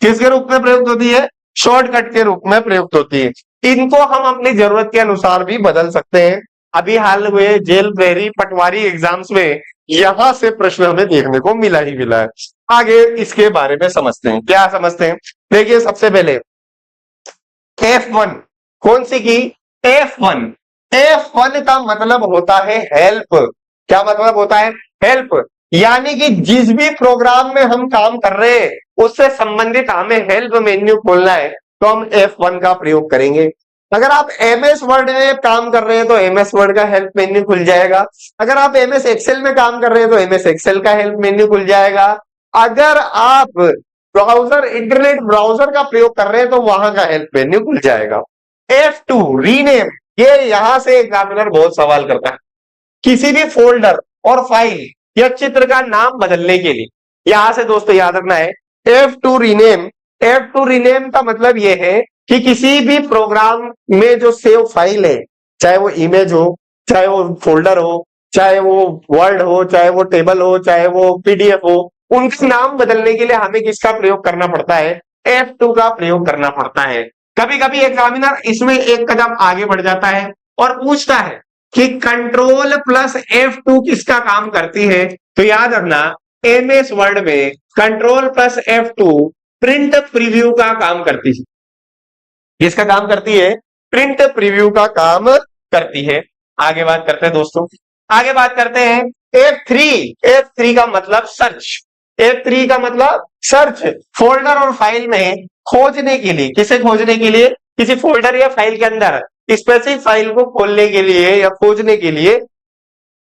किसके रूप में प्रयुक्त होती है? शॉर्टकट के रूप में प्रयुक्त होती है। इनको हम अपनी जरूरत के अनुसार भी बदल सकते हैं। अभी हाल हुए जेल प्रहरी पटवारी एग्जाम्स में यहां से प्रश्न हमें देखने को मिला ही मिला है। आगे इसके बारे में समझते हैं। क्या समझते हैं? देखिए, सबसे पहले F1, कौन सी की? F1। F1 का मतलब होता है हेल्प। क्या मतलब होता है? हेल्प। यानी कि जिस भी प्रोग्राम में हम काम कर रहे हैं उससे संबंधित हमें हेल्प मेन्यू खोलना है तो हम F1 का प्रयोग करेंगे। अगर आप MS वर्ड में काम कर रहे हैं तो MS वर्ड का हेल्प मेन्यू खुल जाएगा। अगर आप MS एक्सेल में काम कर रहे हैं तो MS एक्सेल का हेल्प मेन्यू खुल जाएगा। अगर आप ब्राउजर, इंटरनेट ब्राउजर का प्रयोग कर रहे हैं तो वहां का हेल्प मेन्यू खुल जाएगा। F2 रीनेम, ये यहां से एग्जामिनर बहुत सवाल करता है। किसी भी फोल्डर और फाइल या चित्र का नाम बदलने के लिए, यहां से दोस्तों याद रखना है F2 रीनेम। F2 रीनेम का मतलब यह है कि किसी भी प्रोग्राम में जो सेव फाइल है, चाहे वो इमेज हो, चाहे वो फोल्डर हो, चाहे वो वर्ड हो, चाहे वो टेबल हो, चाहे वो PDF हो, उनके नाम बदलने के लिए हमें किसका प्रयोग करना पड़ता है? F2 का प्रयोग करना पड़ता है। कभी कभी एग्जामिनर इसमें एक कदम आगे बढ़ जाता है और पूछता है कि कंट्रोल प्लस F2 किसका काम करती है? तो याद रखना, MS वर्ड में control plus F2 print preview का काम करती है। किसका काम करती है? प्रिंट प्रीव्यू का काम करती है। आगे बात करते हैं दोस्तों, आगे बात करते हैं F3। F3 का मतलब सर्च। F3 का मतलब सर्च। फोल्डर और फाइल में खोजने के लिए, किसे खोजने के लिए? किसी फोल्डर या फाइल के अंदर स्पेसिफिक फाइल को खोलने के लिए या खोजने के लिए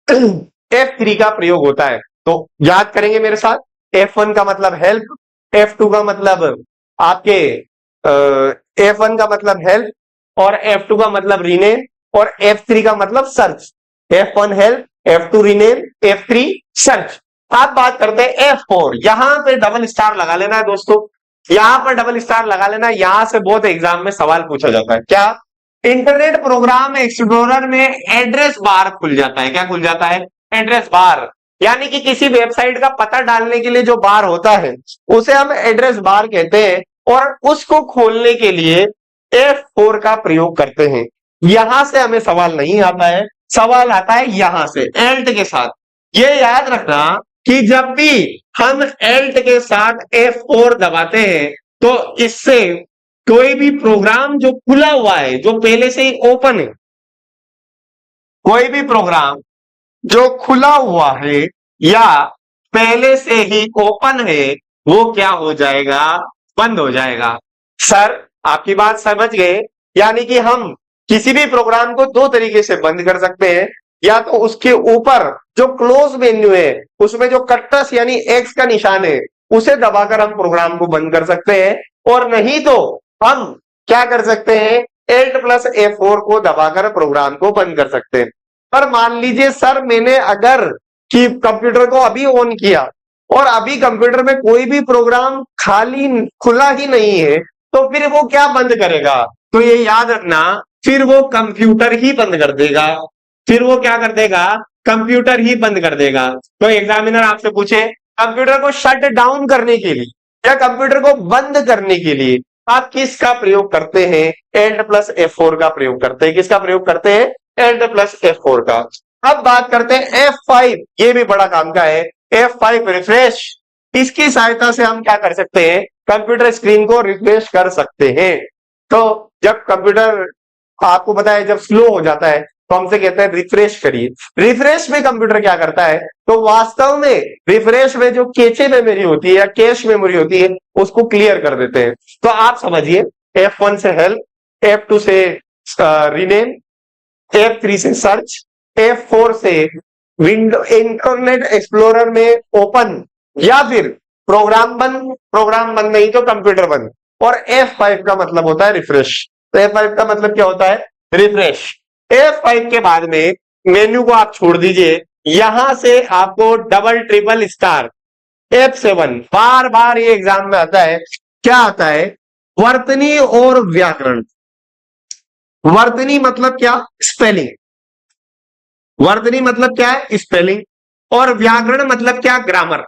F3 का प्रयोग होता है। तो याद करेंगे मेरे साथ, F1 का मतलब हेल्प, F2 का मतलब आपके F1 का मतलब हेल्प और F2 का मतलब रीनेम और F3 का मतलब search. F1 help, F2 rename, F3 search. आप बात करते हैं F4। यहां पे डबल स्टार लगा लेना है दोस्तों, यहां पर डबल स्टार लगा लेना। यहां से बहुत एग्जाम में सवाल पूछा जाता है। क्या? इंटरनेट प्रोग्राम एक्सप्लोरर में एड्रेस बार खुल जाता है। क्या खुल जाता है? Address bar. यानी कि किसी वेबसाइट का पता डालने के लिए जो बार होता है उसे हम एड्रेस बार कहते हैं, और उसको खोलने के लिए F4 का प्रयोग करते हैं। यहां से हमें सवाल नहीं आता है, सवाल आता है यहां से एल्ट के साथ। ये याद रखना कि जब भी हम एल्ट के साथ F4 दबाते हैं तो इससे कोई भी प्रोग्राम जो खुला हुआ है, जो पहले से ही ओपन है, कोई भी प्रोग्राम जो खुला हुआ है या पहले से ही ओपन है, वो क्या हो जाएगा, बंद हो जाएगा। सर आपकी बात समझ गए, यानी कि हम किसी भी प्रोग्राम को दो तरीके से बंद कर सकते हैं, या तो उसके ऊपर जो क्लोज मेन्यू है उसमें जो कट्टस यानी एक्स का निशान है उसे दबाकर हम प्रोग्राम को बंद कर सकते हैं, और नहीं तो हम क्या कर सकते हैं, Alt+F4 को दबाकर प्रोग्राम को बंद कर सकते हैं। पर मान लीजिए सर मैंने अगर कि कंप्यूटर को अभी ऑन किया और अभी कंप्यूटर में कोई भी प्रोग्राम खाली खुला ही नहीं है, तो फिर वो क्या बंद करेगा, तो ये याद रखना, फिर वो कंप्यूटर ही बंद कर देगा। फिर वो क्या कर देगा, कंप्यूटर ही बंद कर देगा। तो एग्जामिनर आपसे पूछे कंप्यूटर को शट डाउन करने के लिए या कंप्यूटर को बंद करने के लिए आप किसका प्रयोग करते हैं, Alt+F4 का प्रयोग करते हैं। किसका प्रयोग करते हैं, Alt+F4 का। अब बात करते हैं F5, ये भी बड़ा काम का है, F5 रिफ्रेश। इसकी सहायता से हम क्या कर सकते हैं, कंप्यूटर स्क्रीन को रिफ्रेश कर सकते हैं। तो जब कंप्यूटर आपको पता है जब स्लो हो जाता है तो हमसे कहते हैं रिफ्रेश करिए। रिफ्रेश में कंप्यूटर क्या करता है, तो वास्तव में रिफ्रेश में जो कैचे मेमोरी होती है या कैश मेमोरी होती है उसको क्लियर कर देते हैं। तो आप समझिए F1 से हेल्प, F2 से रीनेम, F3 से सर्च, F4 से विंडो इंटरनेट एक्सप्लोरर में ओपन, या फिर प्रोग्राम बंद नहीं तो कंप्यूटर बंद, और F5 का मतलब होता है रिफ्रेश। तो F5 का मतलब क्या होता है, रिफ्रेश। F5 के बाद में मेन्यू को आप छोड़ दीजिए, यहां से आपको डबल ट्रिपल स्टार F7, बार बार ये एग्जाम में आता है, क्या आता है, वर्तनी और व्याकरण। वर्तनी मतलब क्या, स्पेलिंग। वर्तनी मतलब क्या है, स्पेलिंग, और व्याकरण मतलब क्या, ग्रामर।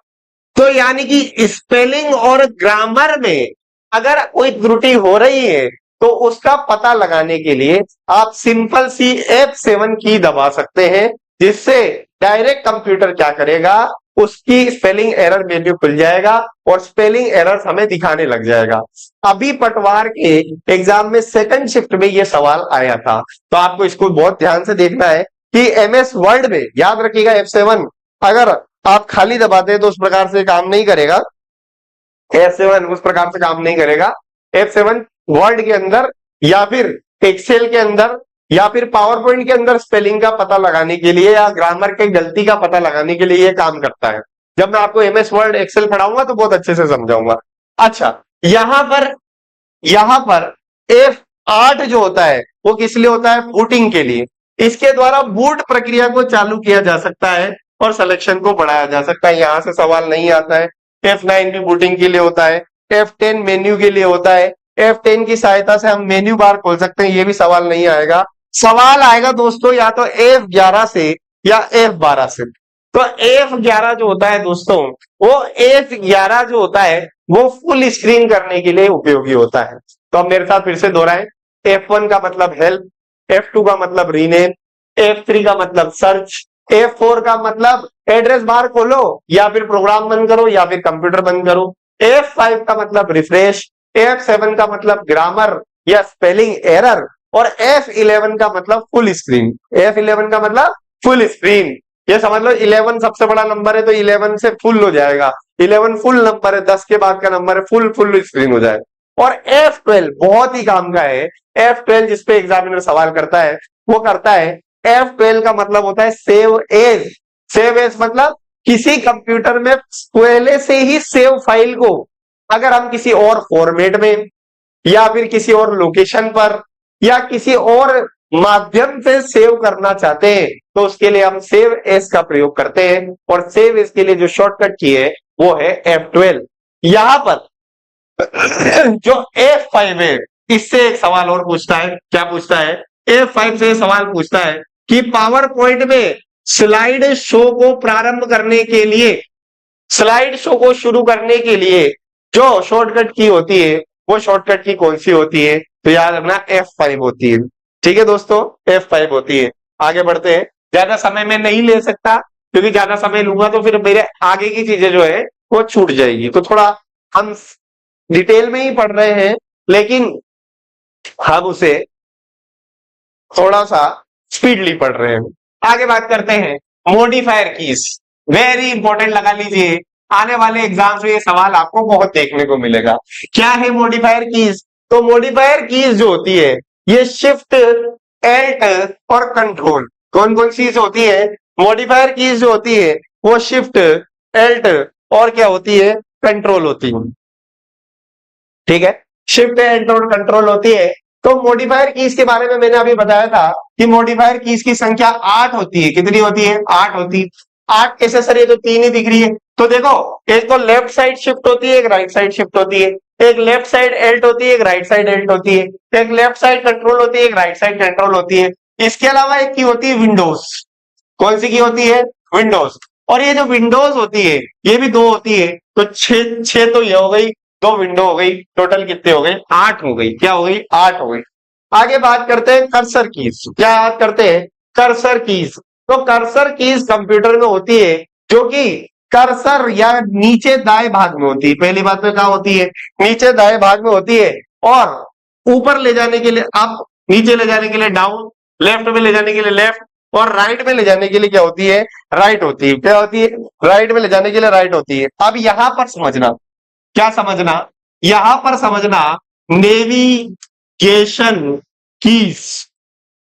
तो यानी कि स्पेलिंग और ग्रामर में अगर कोई त्रुटि हो रही है तो उसका पता लगाने के लिए आप सिंपल सी F7 की दबा सकते हैं, जिससे डायरेक्ट कंप्यूटर क्या करेगा, उसकी स्पेलिंग एरर मेन्यू खुल जाएगा और स्पेलिंग एरर हमें दिखाने लग जाएगा। अभी पटवार के एग्जाम में सेकंड शिफ्ट में ये सवाल आया था, तो आपको इसको बहुत ध्यान से देखना है कि MS वर्ड में याद रखिएगा F7 अगर आप खाली दबाते हैं तो उस प्रकार से काम नहीं करेगा, F7 उस प्रकार से काम नहीं करेगा। F7 वर्ड के अंदर या फिर एक्सेल के अंदर या फिर पावर पॉइंट के अंदर स्पेलिंग का पता लगाने के लिए या ग्रामर की गलती का पता लगाने के लिए ये काम करता है। जब मैं आपको MS वर्ड एक्सेल पढ़ाऊंगा तो बहुत अच्छे से समझाऊंगा। अच्छा, यहां पर F8 जो होता है वो किस लिए होता है, बूटिंग के लिए। इसके द्वारा बूट प्रक्रिया को चालू किया जा सकता है और सिलेक्शन को बढ़ाया जा सकता है, यहां से सवाल नहीं आता है। F9 भी बूटिंग के लिए होता है, F10 मेन्यू के लिए होता है। F10 की सहायता से हम मेन्यू बार खोल सकते हैं, ये भी सवाल नहीं आएगा। सवाल आएगा दोस्तों या तो F11 से या F12 से। तो F11 जो होता है दोस्तों, वो F11 जो होता है वो फुल स्क्रीन करने के लिए उपयोगी होता है। तो अब मेरे साथ फिर से दोहराएं, F1 का मतलब हेल्प, F2 का मतलब रीनेम, F3 का मतलब सर्च, F4 का मतलब एड्रेस बार खोलो या फिर प्रोग्राम बंद करो या फिर कंप्यूटर बंद करो, F5 का मतलब रिफ्रेश, F7 का मतलब ग्रामर या स्पेलिंग एरर, और F11 का मतलब फुल स्क्रीन। F11 का मतलब फुल स्क्रीन। ये समझ लो 11 सबसे बड़ा नंबर है तो 11 से फुल हो जाएगा, 11 फुल नंबर है, 10 के बाद का नंबर है, फुल स्क्रीन हो जाए। और F12 बहुत ही काम का है, F12 जिसपे एग्जामिनर सवाल करता है वो करता है, F12 का मतलब होता है सेव एज। सेव एज मतलब किसी कंप्यूटर में पहले से ही सेव फाइल को अगर हम किसी और फॉर्मेट में या फिर किसी और लोकेशन पर या किसी और माध्यम से सेव करना चाहते हैं तो उसके लिए हम सेव एज का प्रयोग करते हैं, और सेव एज के लिए जो शॉर्टकट की है वो है F12। यहां पर जो F5 है इससे एक सवाल और पूछता है, क्या पूछता है, F5 से सवाल पूछता है कि पावर पॉइंट में स्लाइड शो को प्रारंभ करने के लिए, स्लाइड शो को शुरू करने के लिए जो शॉर्टकट की होती है वो शॉर्टकट की कौन सी होती है? तो याद रखना F5 होती है। ठीक है दोस्तों, F5 होती है। आगे बढ़ते हैं। ज्यादा समय में नहीं ले सकता क्योंकि ज्यादा समय लूंगा तो फिर मेरे आगे की चीजें जो है वो छूट जाएगी, तो थोड़ा हम डिटेल में ही पढ़ रहे हैं लेकिन हम उसे थोड़ा सा स्पीडली पढ़ रहे हैं। आगे बात करते हैं मॉडिफायर कीज। वेरी इंपॉर्टेंट, लगा लीजिए, आने वाले एग्जाम्स में ये सवाल आपको बहुत देखने को मिलेगा। क्या है मॉडिफायर कीज? तो मॉडिफायर कीज जो होती है ये शिफ्ट, एल्ट और कंट्रोल, कौन कौन सी होती है? मॉडिफायर कीज जो होती है वो शिफ्ट, एल्ट और क्या होती है? कंट्रोल होती है। ठीक है, शिफ्ट, एल्ट और कंट्रोल होती है। तो मॉडिफायर कीज के बारे में मैंने अभी बताया था कि मॉडिफायर कीज की संख्या 8 होती है। कितनी होती है? 8 होती है। 8 कैसे सर, ये तो 3 ही दिख रही है। तो देखो, एक तो लेफ्ट साइड शिफ्ट होती है, एक राइट साइड शिफ्ट होती है, एक लेफ्ट साइड एल्ट होती है, एक राइट साइड एल्ट होती है, एक लेफ्ट साइड कंट्रोल होती है, एक राइट साइड कंट्रोल होती है। इसके अलावा एक की होती है विंडोज। कौन सी की होती है? विंडोज। और ये जो विंडोज होती है ये भी 2 होती है, तो 6 तो ये हो गई, 2 विंडो हो गई, टोटल कितने हो गए? 8 हो गई। क्या हो गई? 8 हो गई। आगे बात करते हैं कर्सर कीज। क्या याद करते हैं? Cursor keys. तो कर्सर कीज कंप्यूटर में होती है जो कि कर्सर या नीचे दाएं भाग में होती है। पहली बात तो क्या होती है? नीचे दाएं भाग में होती है, और ऊपर ले जाने के लिए अप, नीचे ले जाने के लिए डाउन, लेफ्ट में ले जाने के लिए लेफ्ट, और राइट में ले जाने के लिए क्या होती है? राइट होती है। क्या होती है? राइट में ले जाने के लिए राइट होती है। अब यहां पर समझना, क्या समझना? यहां पर समझना नेविगेशन कीज।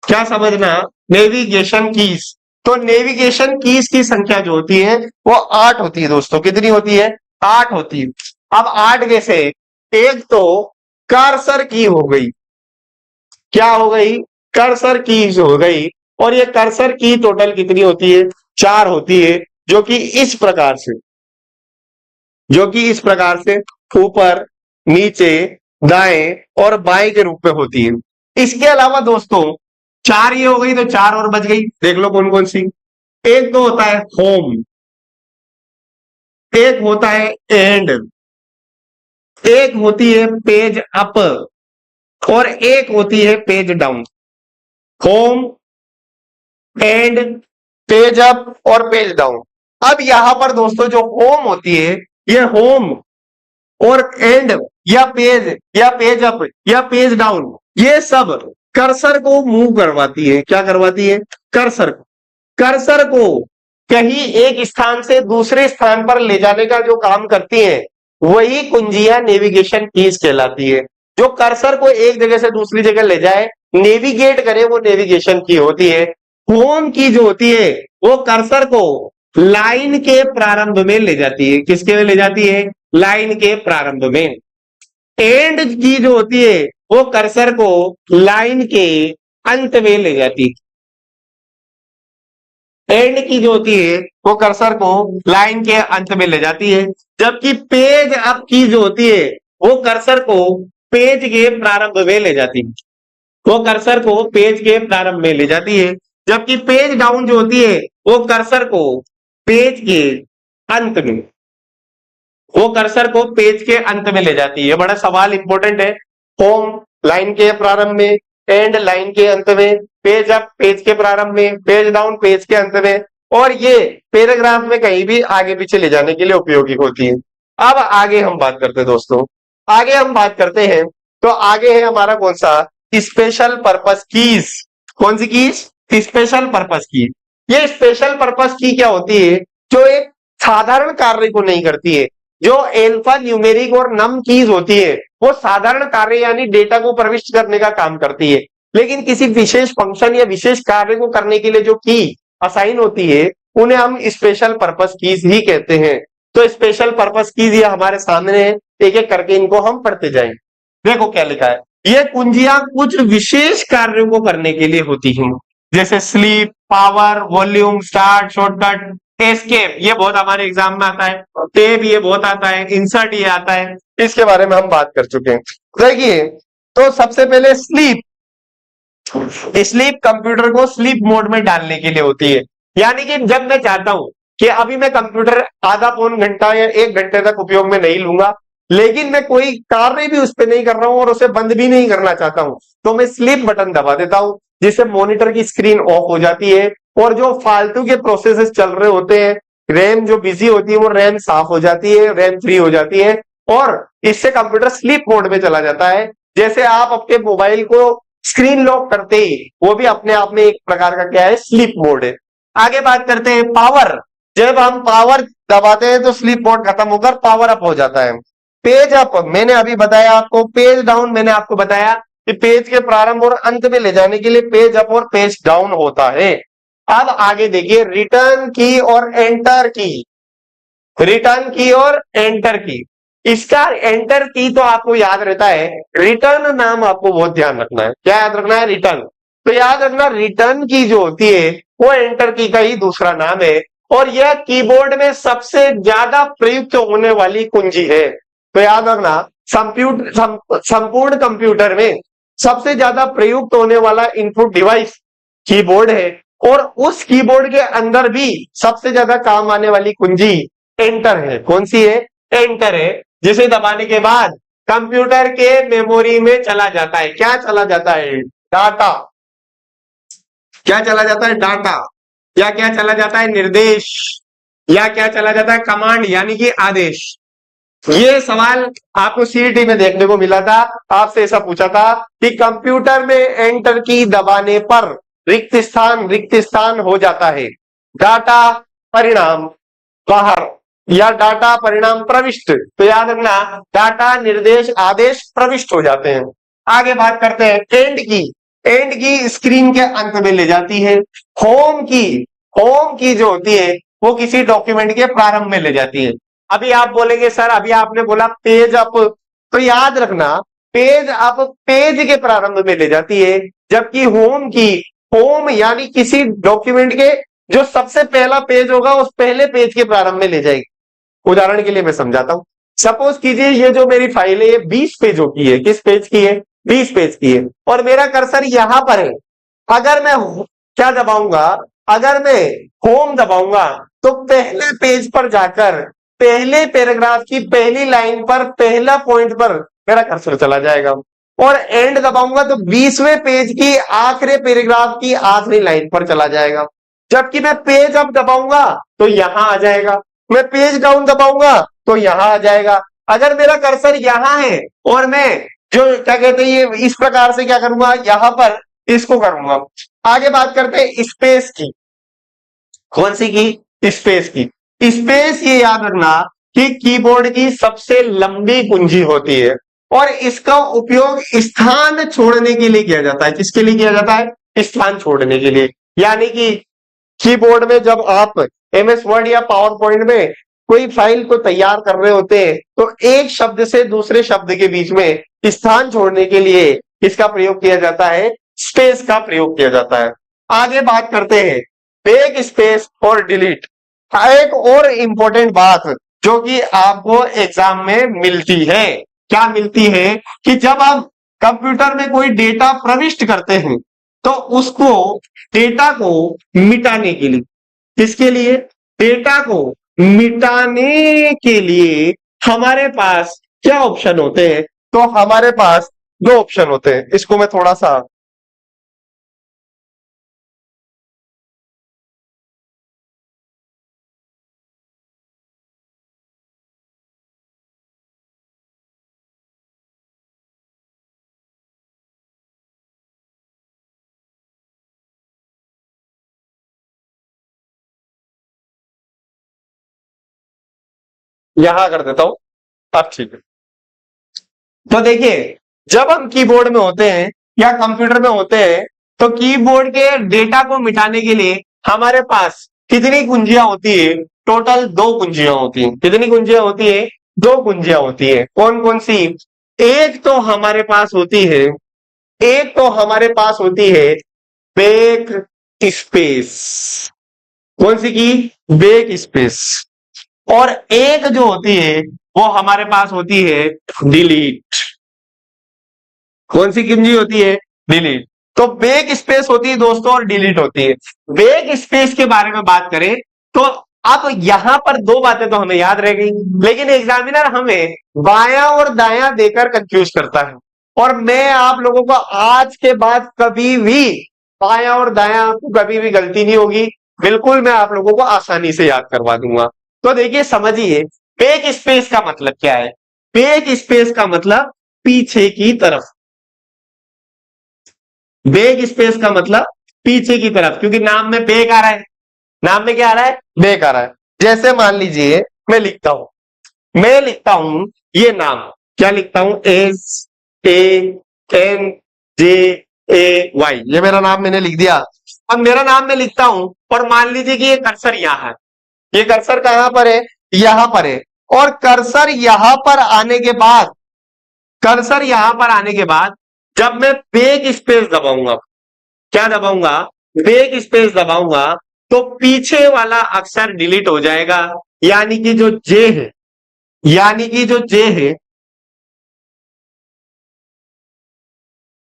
क्या समझना? Navigation keys. तो नेविगेशन कीज की संख्या जो होती है वो 8 होती है दोस्तों। कितनी होती है? 8 होती है। अब 8 में से एक तो कर्सर की हो गई। क्या हो गई? कर्सर कीज हो गई। और ये कर्सर की टोटल कितनी होती है? 4 होती है, जो कि इस प्रकार से, जो कि इस प्रकार से ऊपर, नीचे, दाएं और बाएं के रूप में होती है। इसके अलावा दोस्तों 4 ये हो गई तो 4 और बच गई। देख लो कौन कौन सी। एक तो होता है होम, एक होता है एंड, एक होती है पेज अप और एक होती है page down. Home, and, page up और पेज डाउन। अब यहां पर दोस्तों जो होम होती है ये होम और एंड या पेज अप या पेज डाउन, ये सब कर्सर को मूव करवाती है। क्या करवाती है? कर्सर को, कर्सर को कहीं एक स्थान से दूसरे स्थान पर ले जाने का जो काम करती है वही कुंजियां नेविगेशन कीज कहलाती है। जो कर्सर को एक जगह से दूसरी जगह ले जाए, नेविगेट करे, वो नेविगेशन की होती है। होम की जो होती है वो कर्सर को लाइन के प्रारंभ में ले जाती है। किसके में ले जाती है? लाइन के प्रारंभ में। एंड की जो होती है वो कर्सर को लाइन के अंत में ले जाती है। एंड की जो होती है वो कर्सर को लाइन के अंत में ले जाती है। जबकि पेज अप की जो होती है वो कर्सर को पेज के प्रारंभ में ले जाती है। वो कर्सर को पेज के प्रारंभ में ले जाती है। जबकि पेज डाउन जो होती है वो कर्सर को पेज के अंत में, वो कर्सर को पेज के अंत में ले जाती है। बड़ा सवाल इंपॉर्टेंट है। होम लाइन के प्रारंभ में, एंड लाइन के अंत में, पेज अप पेज के प्रारंभ में, पेज डाउन पेज के अंत में, और ये पैराग्राफ में कहीं भी आगे पीछे ले जाने के लिए उपयोगी होती है। अब आगे हम बात करते हैं दोस्तों, आगे हम बात करते हैं। तो आगे है हमारा कौन सा? Special purpose keys. कौन सी कीज? स्पेशल पर्पस की। ये स्पेशल पर्पस की क्या होती है? जो एक साधारण कार्य को नहीं करती है। जो एल्फा न्यूमेरिक और नम कीज होती है वो साधारण कार्य यानी डेटा को प्रविष्ट करने का काम करती है, लेकिन किसी विशेष फंक्शन या विशेष कार्य को करने के लिए जो की असाइन होती है उन्हें हम स्पेशल पर्पस कीज ही कहते हैं। तो स्पेशल पर्पस कीज ये हमारे सामने है, एक एक करके इनको हम पढ़ते जाएंगे। देखो क्या लिखा है। ये कुंजियां कुछ विशेष कार्यों को करने के लिए होती हैं, जैसे sleep, power, volume, start, shortcut, escape, ये बहुत हमारे एग्जाम में आता है। टेब ये बहुत आता है। इंसर्ट ये आता है। इसके बारे में हम बात कर चुके हैं। देखिए, तो सबसे पहले स्लीप। स्लीप कंप्यूटर को स्लीप मोड में डालने के लिए होती है। यानी कि जब मैं चाहता हूं कि अभी मैं कंप्यूटर आधा पौन घंटा या 1 घंटे तक उपयोग में नहीं लूंगा, लेकिन मैं कोई कार्य भी उस पर नहीं कर रहा हूं और उसे बंद भी नहीं करना चाहता हूं, तो मैं स्लीप बटन दबा देता हूं, जिससे मॉनिटर की स्क्रीन ऑफ हो जाती है और जो फालतू के प्रोसेसेस चल रहे होते हैं, रैम जो बिजी होती है वो रैम साफ हो जाती है, रैम फ्री हो जाती है और इससे कंप्यूटर स्लीप मोड में चला जाता है। जैसे आप अपने मोबाइल को स्क्रीन लॉक करते ही वो भी अपने आप में एक प्रकार का क्या है, स्लीप मोड है। आगे बात करते हैं पावर। जब हम पावर दबाते हैं तो स्लीप मोड खत्म होकर पावर अप हो जाता है। पेज अप मैंने अभी बताया आपको, पेज डाउन मैंने आपको बताया कि पेज के प्रारंभ और अंत में ले जाने के लिए पेज अप और पेज डाउन होता है। अब आगे देखिए, रिटर्न की और एंटर की, रिटर्न की और एंटर की। इसका एंटर की तो आपको याद रहता है, रिटर्न नाम आपको बहुत ध्यान रखना है। क्या याद रखना है? रिटर्न। तो याद रखना, रिटर्न की जो होती है वो एंटर की का ही दूसरा नाम है और यह कीबोर्ड में सबसे ज्यादा प्रयुक्त होने वाली कुंजी है। तो याद रखना, संपूर्ण कंप्यूटर में सबसे ज्यादा प्रयुक्त होने वाला इनपुट डिवाइस कीबोर्ड है और उस कीबोर्ड के अंदर भी सबसे ज्यादा काम आने वाली कुंजी एंटर है। कौन सी है? एंटर है, जिसे दबाने के बाद कंप्यूटर के मेमोरी में चला जाता है। क्या चला जाता है? डाटा। क्या चला जाता है? डाटा। या क्या चला जाता है? निर्देश। या क्या चला जाता है? कमांड, यानी कि आदेश। ये सवाल आपको सीईटी में देखने को मिला था। आपसे ऐसा पूछा था कि कंप्यूटर में एंटर की दबाने पर रिक्त स्थान हो जाता है, डाटा परिणाम बाहर या डाटा परिणाम प्रविष्ट। तो याद रखना, डाटा, निर्देश, आदेश प्रविष्ट हो जाते हैं। आगे बात करते हैं एंड की। एंड की स्क्रीन के अंत में ले जाती है। होम की, होम की जो होती है वो किसी डॉक्यूमेंट के प्रारंभ में ले जाती है। अभी आप बोलेंगे सर अभी आपने बोला पेज अप, तो याद रखना पेज अप पेज के प्रारंभ में ले जाती है, जबकि होम की, होम यानी किसी डॉक्यूमेंट के जो सबसे पहला पेज होगा उस पहले पेज के प्रारंभ में ले जाएगी। उदाहरण के लिए मैं समझाता हूं। सपोज कीजिए ये जो मेरी फाइल है ये 20 पेजों की है। किस पेज की है? 20 पेज की है और मेरा कर्सर यहां पर है। अगर मैं क्या दबाऊंगा? अगर मैं होम दबाऊंगा तो पहले पेज पर जाकर पहले पैराग्राफ की पहली लाइन पर, पहला पॉइंट पर मेरा कर्सर चला जाएगा और एंड दबाऊंगा तो 20वें पेज की आखिरी पैराग्राफ की आखिरी लाइन पर चला जाएगा। जबकि मैं पेज अप दबाऊंगा तो यहां आ जाएगा, मैं पेज डाउन दबाऊंगा तो यहां आ जाएगा। अगर मेरा कर्सर यहां है और मैं जो क्या कहते हैं ये इस प्रकार से क्या करूंगा, यहां पर इसको करूंगा। आगे बात करते हैं स्पेस की। कौन सी की? स्पेस की। स्पेस ये याद रखना कि कीबोर्ड की सबसे लंबी कुंजी होती है और इसका उपयोग स्थान छोड़ने के लिए किया जाता है। किसके लिए किया जाता है? स्थान छोड़ने के लिए। यानी कि कीबोर्ड में जब आप एमएस वर्ड या पावर पॉइंट में कोई फाइल को तैयार कर रहे होते हैं तो एक शब्द से दूसरे शब्द के बीच में स्थान छोड़ने के लिए इसका प्रयोग किया जाता है, स्पेस का प्रयोग किया जाता है। आगे बात करते हैं बैक स्पेस और डिलीट। एक और इंपॉर्टेंट बात जो कि आपको एग्जाम में मिलती है, क्या मिलती है कि जब आप कंप्यूटर में कोई डेटा प्रविष्ट करते हैं तो उसको, डेटा को मिटाने के लिए, किसके लिए? डेटा को मिटाने के लिए हमारे पास क्या ऑप्शन होते हैं? तो हमारे पास दो ऑप्शन होते हैं। इसको मैं थोड़ा सा यहां कर देता हूं। अब ठीक है। तो देखिए, जब हम कीबोर्ड में होते हैं या कंप्यूटर में होते हैं तो कीबोर्ड के डेटा को मिटाने के लिए हमारे पास कितनी कुंजियां होती है? टोटल 2 कुंजियां होती हैं। कितनी कुंजियां होती है? 2 कुंजियां होती है। कौन कौन सी? एक तो हमारे पास होती है, एक तो हमारे पास होती है बैक स्पेस। कौन सी की? Back space. और एक जो होती है वो हमारे पास होती है डिलीट। कौन सी कुंजी होती है? डिलीट। तो बैक स्पेस होती है दोस्तों और डिलीट होती है। बैक स्पेस के बारे में बात करें तो अब यहां पर दो बातें तो हमें याद रह गई, लेकिन एग्जामिनर हमें बायां और दायां देकर कंफ्यूज करता है। और मैं आप लोगों को आज के बाद कभी भी बायां और दायां आपको कभी भी गलती नहीं होगी, बिल्कुल मैं आप लोगों को आसानी से याद करवा दूंगा। तो देखिए समझिए, बैक स्पेस का मतलब क्या है। बैक स्पेस का मतलब पीछे की तरफ। बैक स्पेस का मतलब पीछे की तरफ, क्योंकि नाम में बैक आ रहा है। नाम में क्या आ रहा है? बैक आ रहा है। जैसे मान लीजिए मैं लिखता हूं ये नाम, क्या लिखता हूं? SANJAY, ये मेरा नाम मैंने लिख दिया। अब मेरा नाम मैं लिखता हूं और मान लीजिए कि ये कर्सर यहां है। ये कर्सर कहां पर है? यहां पर है। और कर्सर यहां पर आने के बाद जब मैं बैक स्पेस दबाऊंगा, क्या दबाऊंगा? बैक स्पेस दबाऊंगा, तो पीछे वाला अक्षर डिलीट हो जाएगा, यानी कि जो जे है, यानी कि जो जे है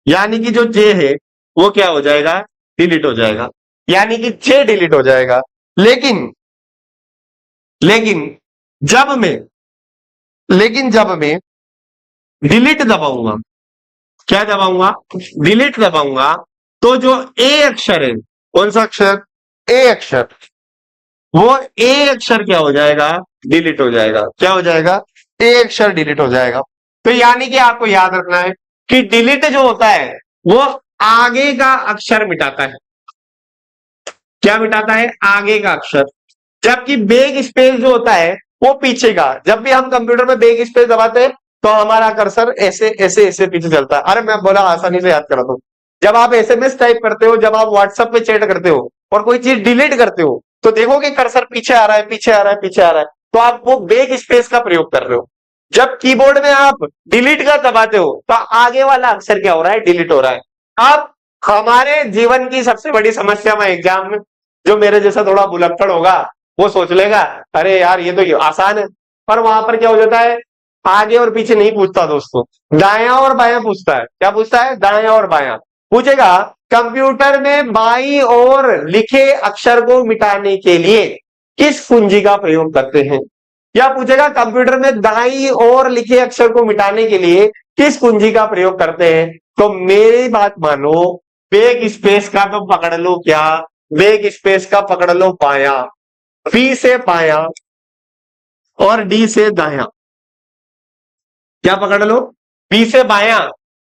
यानी कि जो जे है वो क्या हो जाएगा? डिलीट हो जाएगा, यानी कि जे डिलीट हो जाएगा। लेकिन लेकिन जब मैं जब मैं डिलीट दबाऊंगा, क्या दबाऊंगा? डिलीट दबाऊंगा, तो जो ए अक्षर है, कौन सा अक्षर? ए अक्षर, वो ए अक्षर क्या हो जाएगा? डिलीट हो जाएगा। क्या हो जाएगा? ए अक्षर डिलीट हो जाएगा। तो यानी कि आपको याद रखना है कि डिलीट जो होता है वो आगे का अक्षर मिटाता है। क्या मिटाता है? आगे का अक्षर। जबकि बैक स्पेस जो होता है वो पीछे का। जब भी हम कंप्यूटर में बैक स्पेस दबाते हैं तो हमारा कर्सर ऐसे ऐसे ऐसे पीछे चलता है। अरे मैं बोला आसानी से याद करा दो। जब आप एसएमएस टाइप करते हो, जब आप व्हाट्सएप पे चैट करते हो और कोई चीज डिलीट करते हो, तो देखोगे कर्सर पीछे आ रहा है, पीछे आ रहा है, पीछे आ रहा है, तो आप वो बैक स्पेस का प्रयोग कर रहे हो। जब कीबोर्ड में आप डिलीट का दबाते हो तो आगे वाला अक्षर क्या हो रहा है? डिलीट हो रहा है। अब हमारे जीवन की सबसे बड़ी समस्या में एग्जाम में जो मेरे जैसा थोड़ा भुलक्कड़ होगा वो सोच लेगा अरे यार ये तो आसान है, पर वहां पर क्या हो जाता है? आगे और पीछे नहीं पूछता दोस्तों, दायां और बायां पूछता है। क्या पूछता है? दायां और बायां पूछेगा। कंप्यूटर में बाईं ओर लिखे अक्षर को मिटाने के लिए किस कुंजी का प्रयोग करते हैं? या पूछेगा कंप्यूटर में दाईं ओर लिखे अक्षर को मिटाने के लिए किस कुंजी का प्रयोग करते हैं? तो मेरी बात मानो, बैक स्पेस का तो पकड़ लो, क्या बैक स्पेस का पकड़ लो बायां, बी से बायां और डी से दायां। क्या पकड़ लो? बी से बायां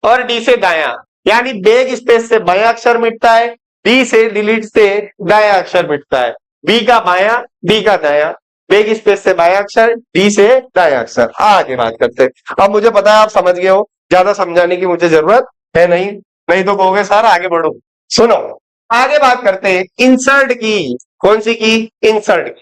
और डी से दायां, यानी बैक स्पेस से बायां अक्षर मिटता है, डी से डिलीट से दायां अक्षर मिटता है। बी का बायां, डी का दायां, बैक स्पेस से बायां अक्षर, डी से दायां अक्षर। आगे बात करते हैं। अब मुझे पता है आप समझ गए हो, ज्यादा समझाने की मुझे जरूरत है नहीं, नहीं तो कहोगे सर आगे बढ़ो। सुनो, आगे बात करते हैं इंसर्ट की। कौन सी की? इंसर्ट की।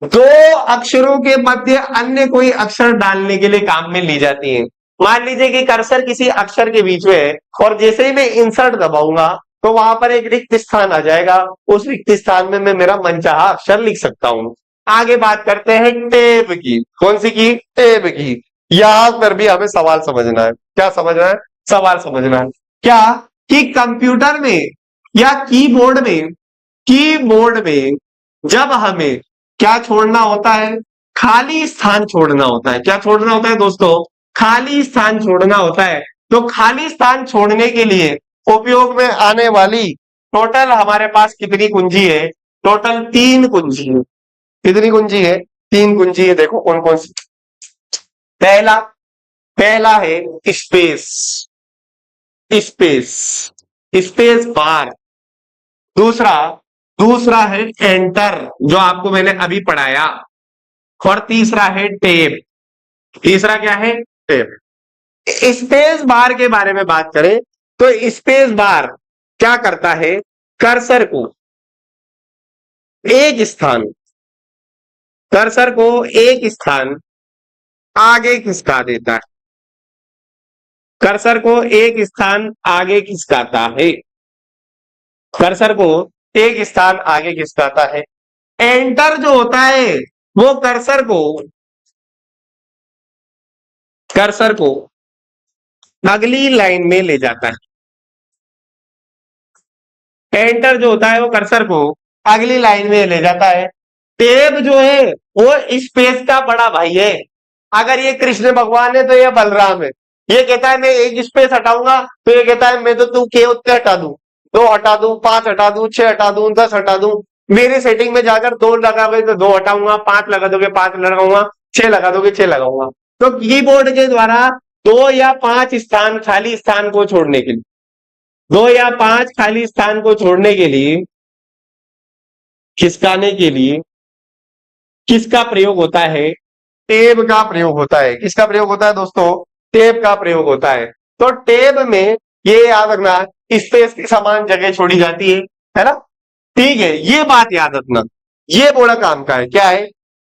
दो अक्षरों के मध्य अन्य कोई अक्षर डालने के लिए काम में ली जाती है। मान लीजिए कि कर्सर किसी अक्षर के बीच में है और जैसे ही मैं इंसर्ट दबाऊंगा तो वहां पर एक रिक्त स्थान आ जाएगा। उस रिक्त स्थान में मैं मेरा मनचाहा अक्षर लिख सकता हूं। आगे बात करते हैं टेब की। कौन सी की? टेब की। यहां पर भी हमें सवाल समझना है। क्या समझना है? सवाल समझना है। क्या कि कंप्यूटर में या कीबोर्ड में जब हमें क्या छोड़ना होता है? खाली स्थान छोड़ना होता है। क्या छोड़ना होता है दोस्तों? खाली स्थान छोड़ना होता है। तो खाली स्थान छोड़ने के लिए उपयोग में आने वाली टोटल हमारे पास कितनी कुंजी है? टोटल 3 कुंजी है। कितनी कुंजी है? 3 कुंजी है। देखो कौन कौन सी। पहला पहला है स्पेस, स्पेस स्पेस बार। दूसरा दूसरा है एंटर, जो आपको मैंने अभी पढ़ाया। और तीसरा है टेप। तीसरा क्या है? टेप। स्पेस बार के बारे में बात करें तो स्पेस बार क्या करता है? कर्सर को एक स्थान कर्सर को एक स्थान आगे खिसका देता है। कर्सर को एक स्थान आगे खिसकाता है। कर्सर को एक स्थान आगे खिसकाता है। एंटर जो होता है वो कर्सर को अगली लाइन में ले जाता है। एंटर जो होता है वो कर्सर को अगली लाइन में ले जाता है। टेब जो है वो स्पेस का बड़ा भाई है। अगर ये कृष्ण भगवान है तो ये बलराम है। ये कहता है मैं एक स्पेस हटाऊंगा तो ये कहता है मैं तो तू के उत्ते हटा दूं, 2 हटा दूं, 5 हटा दूं, 6 हटा दूं, 10 हटा दूं। मेरी सेटिंग में जाकर 2 लगाओगे तो 2 हटाऊंगा, 5 लगा दोगे 5 लगाऊंगा, 6 लगा दोगे 6 लगाऊंगा। तो कीबोर्ड के द्वारा 2 या 5 स्थान खाली स्थान को छोड़ने के लिए, 2 या 5 खाली स्थान को छोड़ने के लिए, खिसकाने के लिए किसका प्रयोग होता है? टेब का प्रयोग होता है। किसका प्रयोग होता है दोस्तों? टेब का प्रयोग होता है। तो टेब में ये याद रखना स्पेस के समान जगह छोड़ी जाती है ना? ठीक है, ये बात याद रखना। ये बड़ा काम का है। क्या है?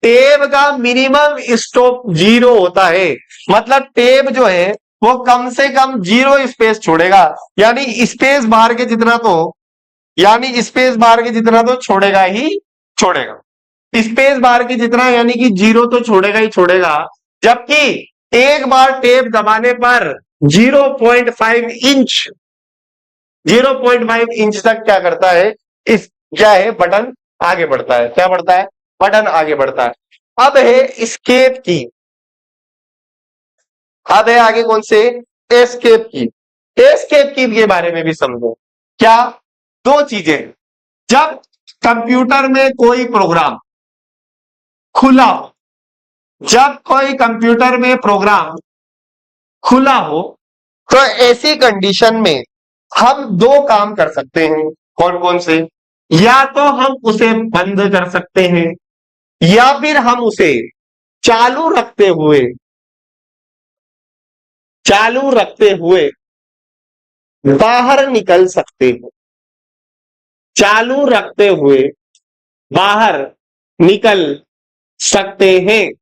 टेब का मिनिमम स्टॉप 0 होता है। मतलब टेब जो है वो कम से कम 0 स्पेस छोड़ेगा, यानी स्पेस बार के जितना तो छोड़ेगा ही छोड़ेगा। स्पेस बार के जितना यानी कि 0 तो छोड़ेगा ही छोड़ेगा। जबकि एक बार टेप दबाने पर 0.5 इंच 0.5 इंच तक क्या करता है? क्या है? बटन आगे बढ़ता है। क्या बढ़ता है? बटन आगे बढ़ता है। अब है एस्केप की। अब है आगे कौन से? एस्केप की। एस्केप की के बारे में भी समझो। क्या? 2 चीजें। जब कंप्यूटर में कोई प्रोग्राम खुला हो, जब कोई कंप्यूटर में प्रोग्राम खुला हो तो ऐसी कंडीशन में हम 2 काम कर सकते हैं। कौन कौन से? या तो हम उसे बंद कर सकते हैं या फिर हम उसे चालू रखते हुए बाहर निकल सकते हैं। चालू रखते हुए बाहर निकल सकते हैं।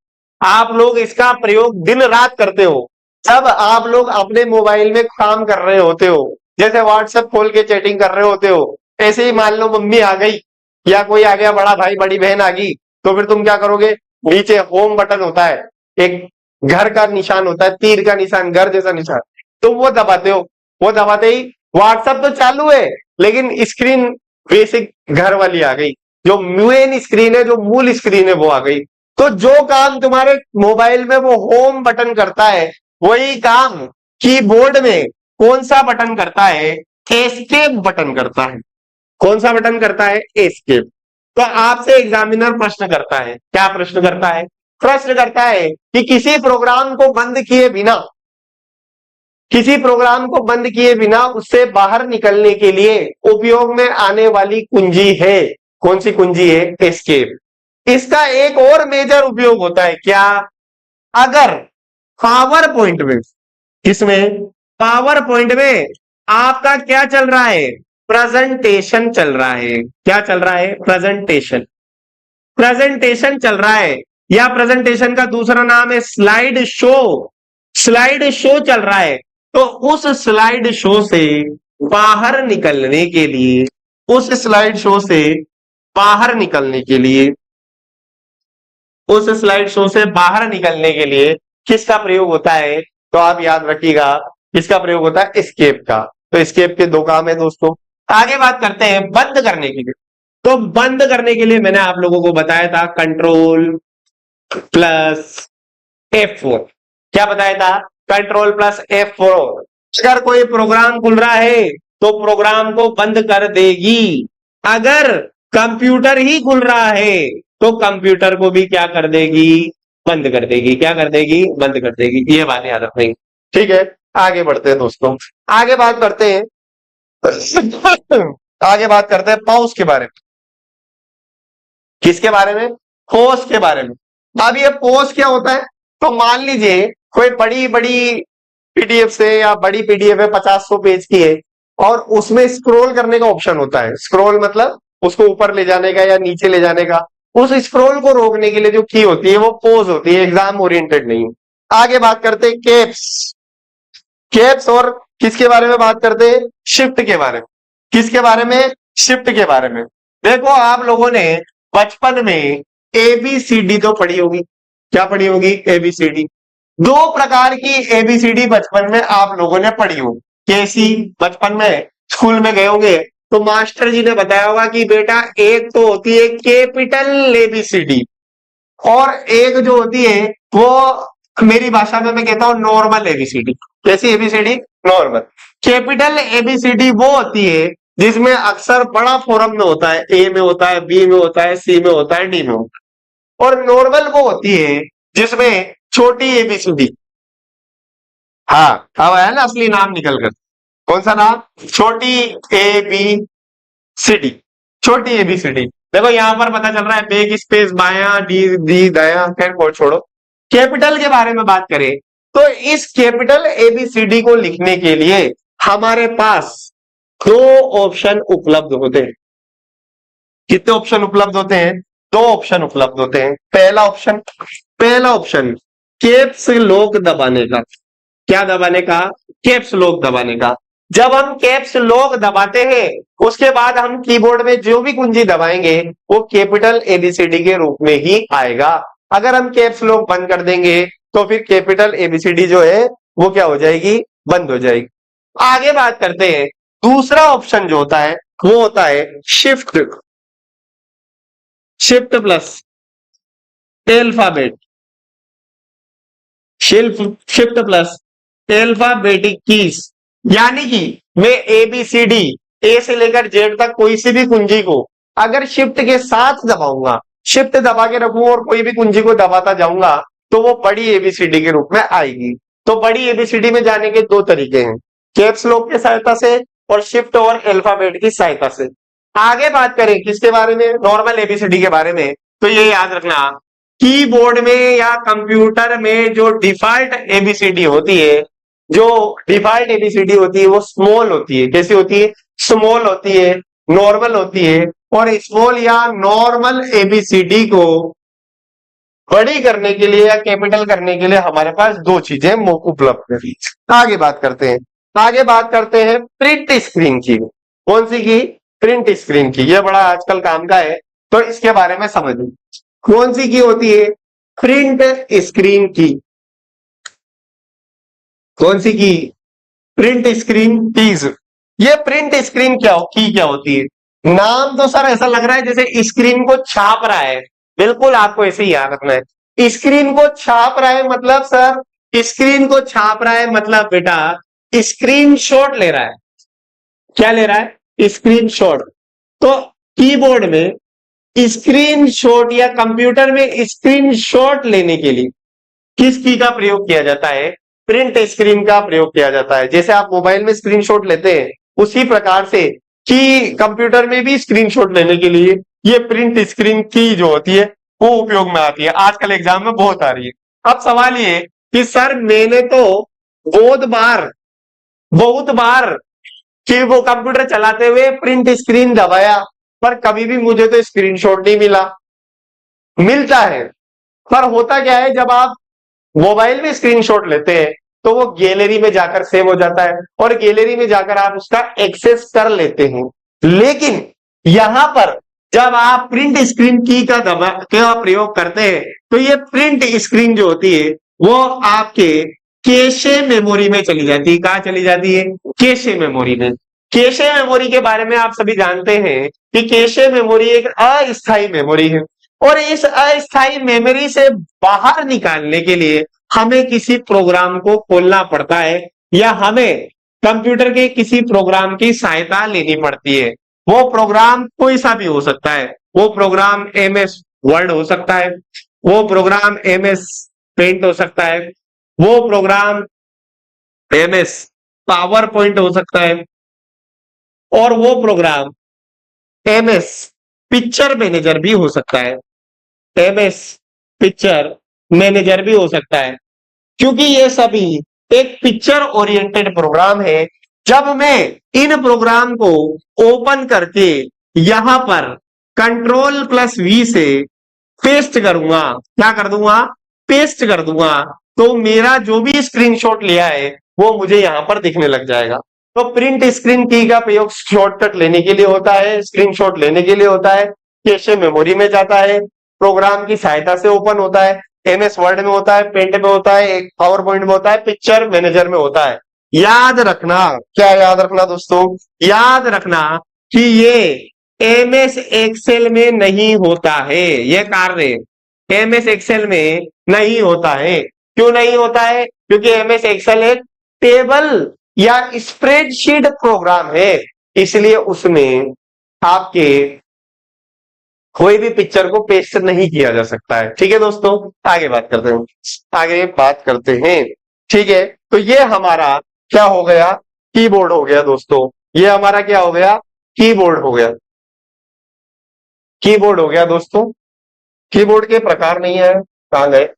आप लोग इसका प्रयोग दिन रात करते हो। जब आप लोग अपने मोबाइल में काम कर रहे होते हो, जैसे व्हाट्सएप खोल के चैटिंग कर रहे होते हो, ऐसे ही मान लो मम्मी आ गई या कोई आ गया, बड़ा भाई बड़ी बहन आ गई, तो फिर तुम क्या करोगे? नीचे होम बटन होता है, एक घर का निशान होता है, तीर का निशान, घर जैसा निशान, तुम वो दबाते हो। वो दबाते ही व्हाट्सएप तो चालू है लेकिन स्क्रीन बेसिक घर वाली आ गई, जो मेन स्क्रीन है, जो मूल स्क्रीन है वो आ गई। तो जो काम तुम्हारे मोबाइल में वो होम बटन करता है, वही काम कीबोर्ड में कौन सा बटन करता है? एस्केप बटन करता है। कौन सा बटन करता है? एस्केप। तो आपसे एग्जामिनर प्रश्न करता है। क्या प्रश्न करता है? प्रश्न करता है कि किसी प्रोग्राम को बंद किए बिना उससे बाहर निकलने के लिए उपयोग में आने वाली कुंजी है। कौन सी कुंजी है? एस्केप। इसका एक और मेजर उपयोग होता है। क्या? अगर पावर पॉइंट में, किसमें? पावर पॉइंट में आपका क्या चल रहा है? प्रेजेंटेशन चल रहा है। क्या चल रहा है? प्रेजेंटेशन चल रहा है, या प्रेजेंटेशन का दूसरा नाम है स्लाइड शो। स्लाइड शो चल रहा है। तो उस स्लाइड शो से बाहर निकलने के लिए, उस स्लाइड शो से बाहर निकलने के लिए, उस स्लाइड शो से बाहर निकलने के लिए किसका प्रयोग होता है? तो आप याद रखिएगा, किसका प्रयोग होता है? एस्केप का। तो एस्केप के 2 काम है दोस्तों। आगे बात करते हैं बंद करने के लिए। तो बंद करने के लिए मैंने आप लोगों को बताया था कंट्रोल प्लस F4। क्या बताया था? Control plus F4। अगर कोई प्रोग्राम खुल रहा है तो प्रोग्राम को बंद कर देगी। अगर कंप्यूटर ही खुल रहा है तो कंप्यूटर को भी क्या कर देगी? बंद कर देगी। क्या कर देगी? बंद कर देगी। ये बात याद रखेंगे। ठीक है, आगे बढ़ते हैं दोस्तों। आगे बात करते हैं पॉज के बारे में। किसके बारे में? पॉज के बारे में। अब ये पॉज क्या होता है? तो मान लीजिए कोई बड़ी बड़ी पीडीएफ से, या बड़ी पीडीएफ है 50-100 पेज की है, और उसमें स्क्रॉल करने का ऑप्शन होता है। स्क्रॉल मतलब उसको ऊपर ले जाने का या नीचे ले जाने का। उस स्क्रॉल को रोकने के लिए जो की होती है वो पॉज होती है, एग्जाम ओरिएंटेड नहीं। आगे बात करते हैं कैप्स और किसके बारे में बात करते हैं? शिफ्ट के बारे में। किसके बारे में? शिफ्ट के बारे में। देखो आप लोगों ने बचपन में ABCD तो पढ़ी होगी। क्या पढ़ी होगी? ABCD। 2 प्रकार की ABCD बचपन में आप लोगों ने पढ़ी होगी। कैसी? बचपन में स्कूल में गए होंगे तो मास्टर जी ने बताया होगा कि बेटा एक तो होती है कैपिटल एबीसीडी और एक जो होती है वो मेरी भाषा में मैं कहता हूं नॉर्मल एबीसीडी। कैसी एबीसीडी? नॉर्मल। कैपिटल एबीसीडी वो होती है जिसमें अक्सर बड़ा फॉर्म में होता है, ए में होता है, बी में होता है, सी में होता है, डी में होता है। और नॉर्मल वो होती है जिसमें छोटी एबीसीडी। हाँ, अब आया ना असली नाम निकल कर। कौन सा नाम? छोटी ए बी सी डी। छोटी एबीसीडी। देखो यहां पर पता चल रहा है बैक स्पेस बाया, डी डी दाया, खैर को छोड़ो। कैपिटल के बारे में बात करें तो इस कैपिटल एबीसीडी को लिखने के लिए हमारे पास दो ऑप्शन उपलब्ध होते हैं। कितने ऑप्शन उपलब्ध होते हैं? दो ऑप्शन उपलब्ध होते हैं। पहला ऑप्शन कैप्स लॉक दबाने का। क्या दबाने का? कैप्स लॉक दबाने का। जब हम कैप्स लॉक दबाते हैं उसके बाद हम कीबोर्ड में जो भी कुंजी दबाएंगे वो कैपिटल एबीसीडी के रूप में ही आएगा। अगर हम कैप्स लॉक बंद कर देंगे तो फिर कैपिटल एबीसीडी जो है वो क्या हो जाएगी? बंद हो जाएगी। आगे बात करते हैं। दूसरा ऑप्शन जो होता है वो होता है shift shift plus alphabet. Shift plus alphabetic keys, यानी कि मैं एबीसीडी ए से लेकर जेड तक कोई सी भी कुंजी को अगर शिफ्ट के साथ दबाऊंगा, शिफ्ट दबा के रखूं और कोई भी कुंजी को दबाता जाऊंगा तो वो बड़ी एबीसीडी के रूप में आएगी। तो बड़ी एबीसीडी में जाने के दो तरीके हैं, कैप्स लॉक की सहायता से और शिफ्ट और अल्फाबेट की सहायता से। आगे बात करें किसके बारे में? नॉर्मल एबीसीडी के बारे में। तो ये याद रखना कीबोर्ड में या कंप्यूटर में जो डिफॉल्ट एबीसीडी होती है, जो डिफॉल्ट एबीसीडी होती है वो स्मॉल होती है। कैसी होती है? स्मॉल होती है, नॉर्मल होती है। और स्मॉल या नॉर्मल एबीसीडी को बड़ी करने के लिए या कैपिटल करने के लिए हमारे पास दो चीजें उपलब्ध है। आगे बात करते हैं प्रिंट स्क्रीन की। कौन सी की? प्रिंट स्क्रीन की। ये बड़ा आजकल काम का है तो इसके बारे में समझिए। कौन सी की होती है? प्रिंट स्क्रीन की। कौन सी की? Print screen keys. ये प्रिंट स्क्रीन क्या होती है? नाम तो सर ऐसा लग रहा है जैसे स्क्रीन को छाप रहा है। बिल्कुल आपको ऐसे ही याद रखना है। स्क्रीन को छाप रहा है मतलब सर, स्क्रीन को छाप रहा है मतलब बेटा स्क्रीनशॉट ले रहा है। क्या ले रहा है? स्क्रीनशॉट। तो कीबोर्ड में स्क्रीनशॉट या कंप्यूटर में स्क्रीनशॉट लेने के लिए किस की का प्रयोग किया जाता है? प्रिंट स्क्रीन का प्रयोग किया जाता है। जैसे आप मोबाइल में स्क्रीनशॉट लेते हैं उसी प्रकार से कि कंप्यूटर में भी स्क्रीनशॉट लेने के लिए ये प्रिंट स्क्रीन की जो होती है वो उपयोग में आती है। आजकल एग्जाम में बहुत आ रही है। अब सवाल ये कि सर मैंने तो बहुत बार कि वो कंप्यूटर चलाते हुए प्रिंट स्क्रीन दबाया पर कभी भी मुझे तो स्क्रीनशॉट नहीं मिलता है। पर होता क्या है, जब आप मोबाइल में स्क्रीनशॉट लेते हैं तो वो गैलरी में जाकर सेव हो जाता है और गैलरी में जाकर आप उसका एक्सेस कर लेते हैं। लेकिन यहां पर जब आप प्रिंट स्क्रीन की का प्रयोग करते हैं तो ये प्रिंट स्क्रीन जो होती है वो आपके कैशे मेमोरी में चली जाती है। कहां चली जाती है? कैशे मेमोरी में। कैशे मेमोरी के बारे में आप सभी जानते हैं कि कैशे मेमोरी एक अस्थायी मेमोरी है और इस अस्थायी मेमोरी से बाहर निकालने के लिए हमें किसी प्रोग्राम को खोलना पड़ता है या हमें कंप्यूटर के किसी प्रोग्राम की सहायता लेनी पड़ती है। वो प्रोग्राम कोई सा भी हो सकता है। वो प्रोग्राम एमएस वर्ड हो सकता है, वो प्रोग्राम एमएस पेंट हो सकता है, वो प्रोग्राम एमएस पावर पॉइंट हो सकता है और वो प्रोग्राम एमएस पिक्चर मैनेजर भी हो सकता है। एमएस पिक्चर मैनेजर भी हो सकता है क्योंकि ये सभी एक पिक्चर ओरिएंटेड प्रोग्राम है। जब मैं इन प्रोग्राम को ओपन करके यहां पर कंट्रोल प्लस वी से पेस्ट करूंगा, क्या कर दूंगा? पेस्ट कर दूंगा, तो मेरा जो भी स्क्रीनशॉट लिया है वो मुझे यहां पर दिखने लग जाएगा। तो प्रिंट स्क्रीन की का प्रयोग शॉर्टकट लेने के लिए होता है, स्क्रीनशॉट लेने के लिए होता है, कैशे मेमोरी में जाता है, प्रोग्राम की सहायता से ओपन होता है, एमएस वर्ड में होता है, पेंट में होता है, पावर पॉइंट में होता है, पिक्चर मैनेजर में होता है। याद रखना, क्या याद रखना दोस्तों? याद रखना कि ये एमएस एक्सेल में नहीं होता है, ये कार्य एमएस एक्सेल में नहीं होता है। क्यों नहीं होता है? क्योंकि एमएस एक्सेल एक टेबल या स्प्रेडशीट प्रोग्राम है, इसलिए उसमें आपके कोई भी पिक्चर को पेस्ट नहीं किया जा सकता है। ठीक है दोस्तों, आगे बात करते हैं, आगे बात करते हैं। ठीक है, तो ये हमारा क्या हो गया? कीबोर्ड हो गया दोस्तों। ये हमारा क्या हो गया? कीबोर्ड हो गया। कीबोर्ड हो गया दोस्तों। कीबोर्ड के प्रकार नहीं है, कहां गए?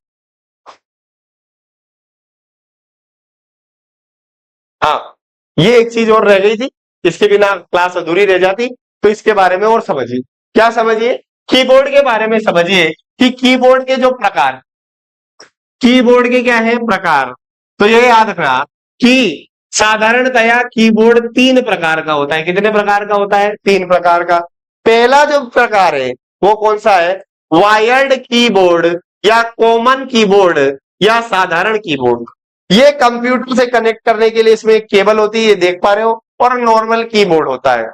हाँ, ये एक चीज और रह गई थी, इसके बिना क्लास अधूरी रह जाती, तो इसके बारे में और समझिए। क्या समझिए? कीबोर्ड के बारे में समझिए कि कीबोर्ड के जो प्रकार, कीबोर्ड के क्या है प्रकार। तो ये याद रखना कि साधारणतया कीबोर्ड 3 प्रकार का होता है। कितने प्रकार का होता है? 3 प्रकार का। पहला जो प्रकार है वो कौन सा है? वायर्ड कीबोर्ड या कॉमन कीबोर्ड या साधारण कीबोर्ड। ये कंप्यूटर से कनेक्ट करने के लिए इसमें एक केबल होती है, ये देख पा रहे हो, और नॉर्मल कीबोर्ड होता है।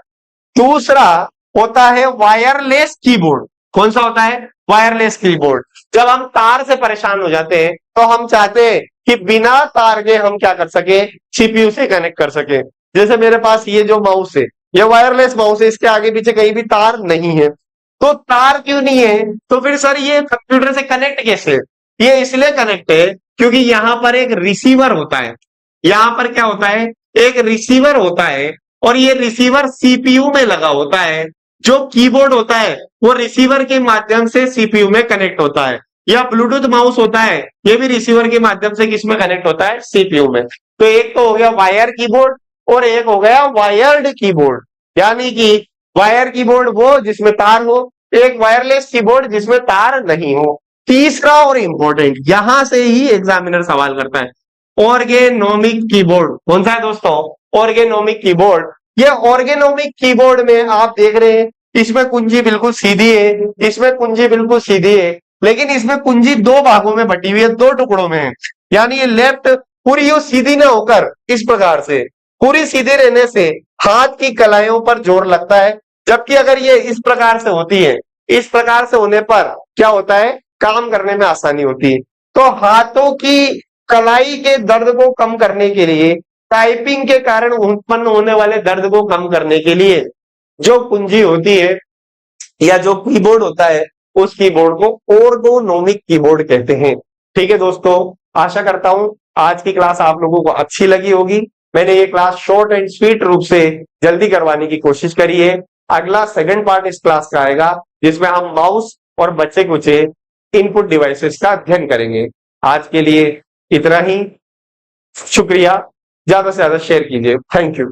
दूसरा होता है वायरलेस कीबोर्ड। कौन सा होता है? Wireless keyboard. जब हम तार से परेशान हो जाते हैं तो हम चाहते हैं कि बिना तार के हम क्या कर सके? सीपीयू से कनेक्ट कर सके। जैसे मेरे पास ये जो माउस है, ये वायरलेस माउस है, इसके आगे पीछे कहीं भी तार नहीं है। तो तार क्यों नहीं है? तो फिर सर ये कंप्यूटर से कनेक्ट कैसे? ये इसलिए कनेक्ट है क्योंकि यहां पर एक रिसीवर होता है। यहां पर क्या होता है? एक रिसीवर होता है, और ये रिसीवर सीपीयू में लगा होता है। जो कीबोर्ड होता है वो रिसीवर के माध्यम से सीपीयू में कनेक्ट होता है। या ब्लूटूथ माउस होता है, ये भी रिसीवर के माध्यम से किसमें कनेक्ट होता है? सीपीयू में। तो एक तो हो गया वायर कीबोर्ड और एक हो गया वायर्ड कीबोर्ड। यानी कि वायर कीबोर्ड वो जिसमें तार हो, एक वायरलेस कीबोर्ड जिसमें तार नहीं हो। तीसरा और इंपॉर्टेंट, यहां से ही एग्जामिनर सवाल करता है, ऑर्गेनोमिक कीबोर्ड। कौन सा है दोस्तों? ऑर्गेनोमिक कीबोर्ड। ये ऑर्गेनोमिक कीबोर्ड में आप देख रहे हैं, इसमें कुंजी बिल्कुल सीधी है, इसमें कुंजी बिल्कुल सीधी है, लेकिन इसमें कुंजी 2 भागों में बटी हुई है, 2 टुकड़ों में है। यानी ये लेफ्ट पूरी यूं सीधी ना होकर इस प्रकार से, पूरी सीधे रहने से हाथ की कलाइयों पर जोर लगता है, जबकि अगर ये इस प्रकार से होती है, इस प्रकार से होने पर क्या होता है? काम करने में आसानी होती है। तो हाथों की कलाई के दर्द को कम करने के लिए, टाइपिंग के कारण उत्पन्न होने वाले दर्द को कम करने के लिए जो कुंजी होती है या जो कीबोर्ड होता है, उस कीबोर्ड को एर्गोनोमिक कीबोर्ड कहते हैं। ठीक है दोस्तों, आशा करता हूं आज की क्लास आप लोगों को अच्छी लगी होगी। मैंने ये क्लास शॉर्ट एंड स्वीट रूप से जल्दी करवाने की कोशिश करी है। अगला सेकंड पार्ट इस क्लास का आएगा, जिसमें हम माउस और बच्चे कुचे इनपुट डिवाइसेस का अध्ययन करेंगे। आज के लिए इतना ही, शुक्रिया। ज्यादा से ज्यादा शेयर कीजिए। Thank you.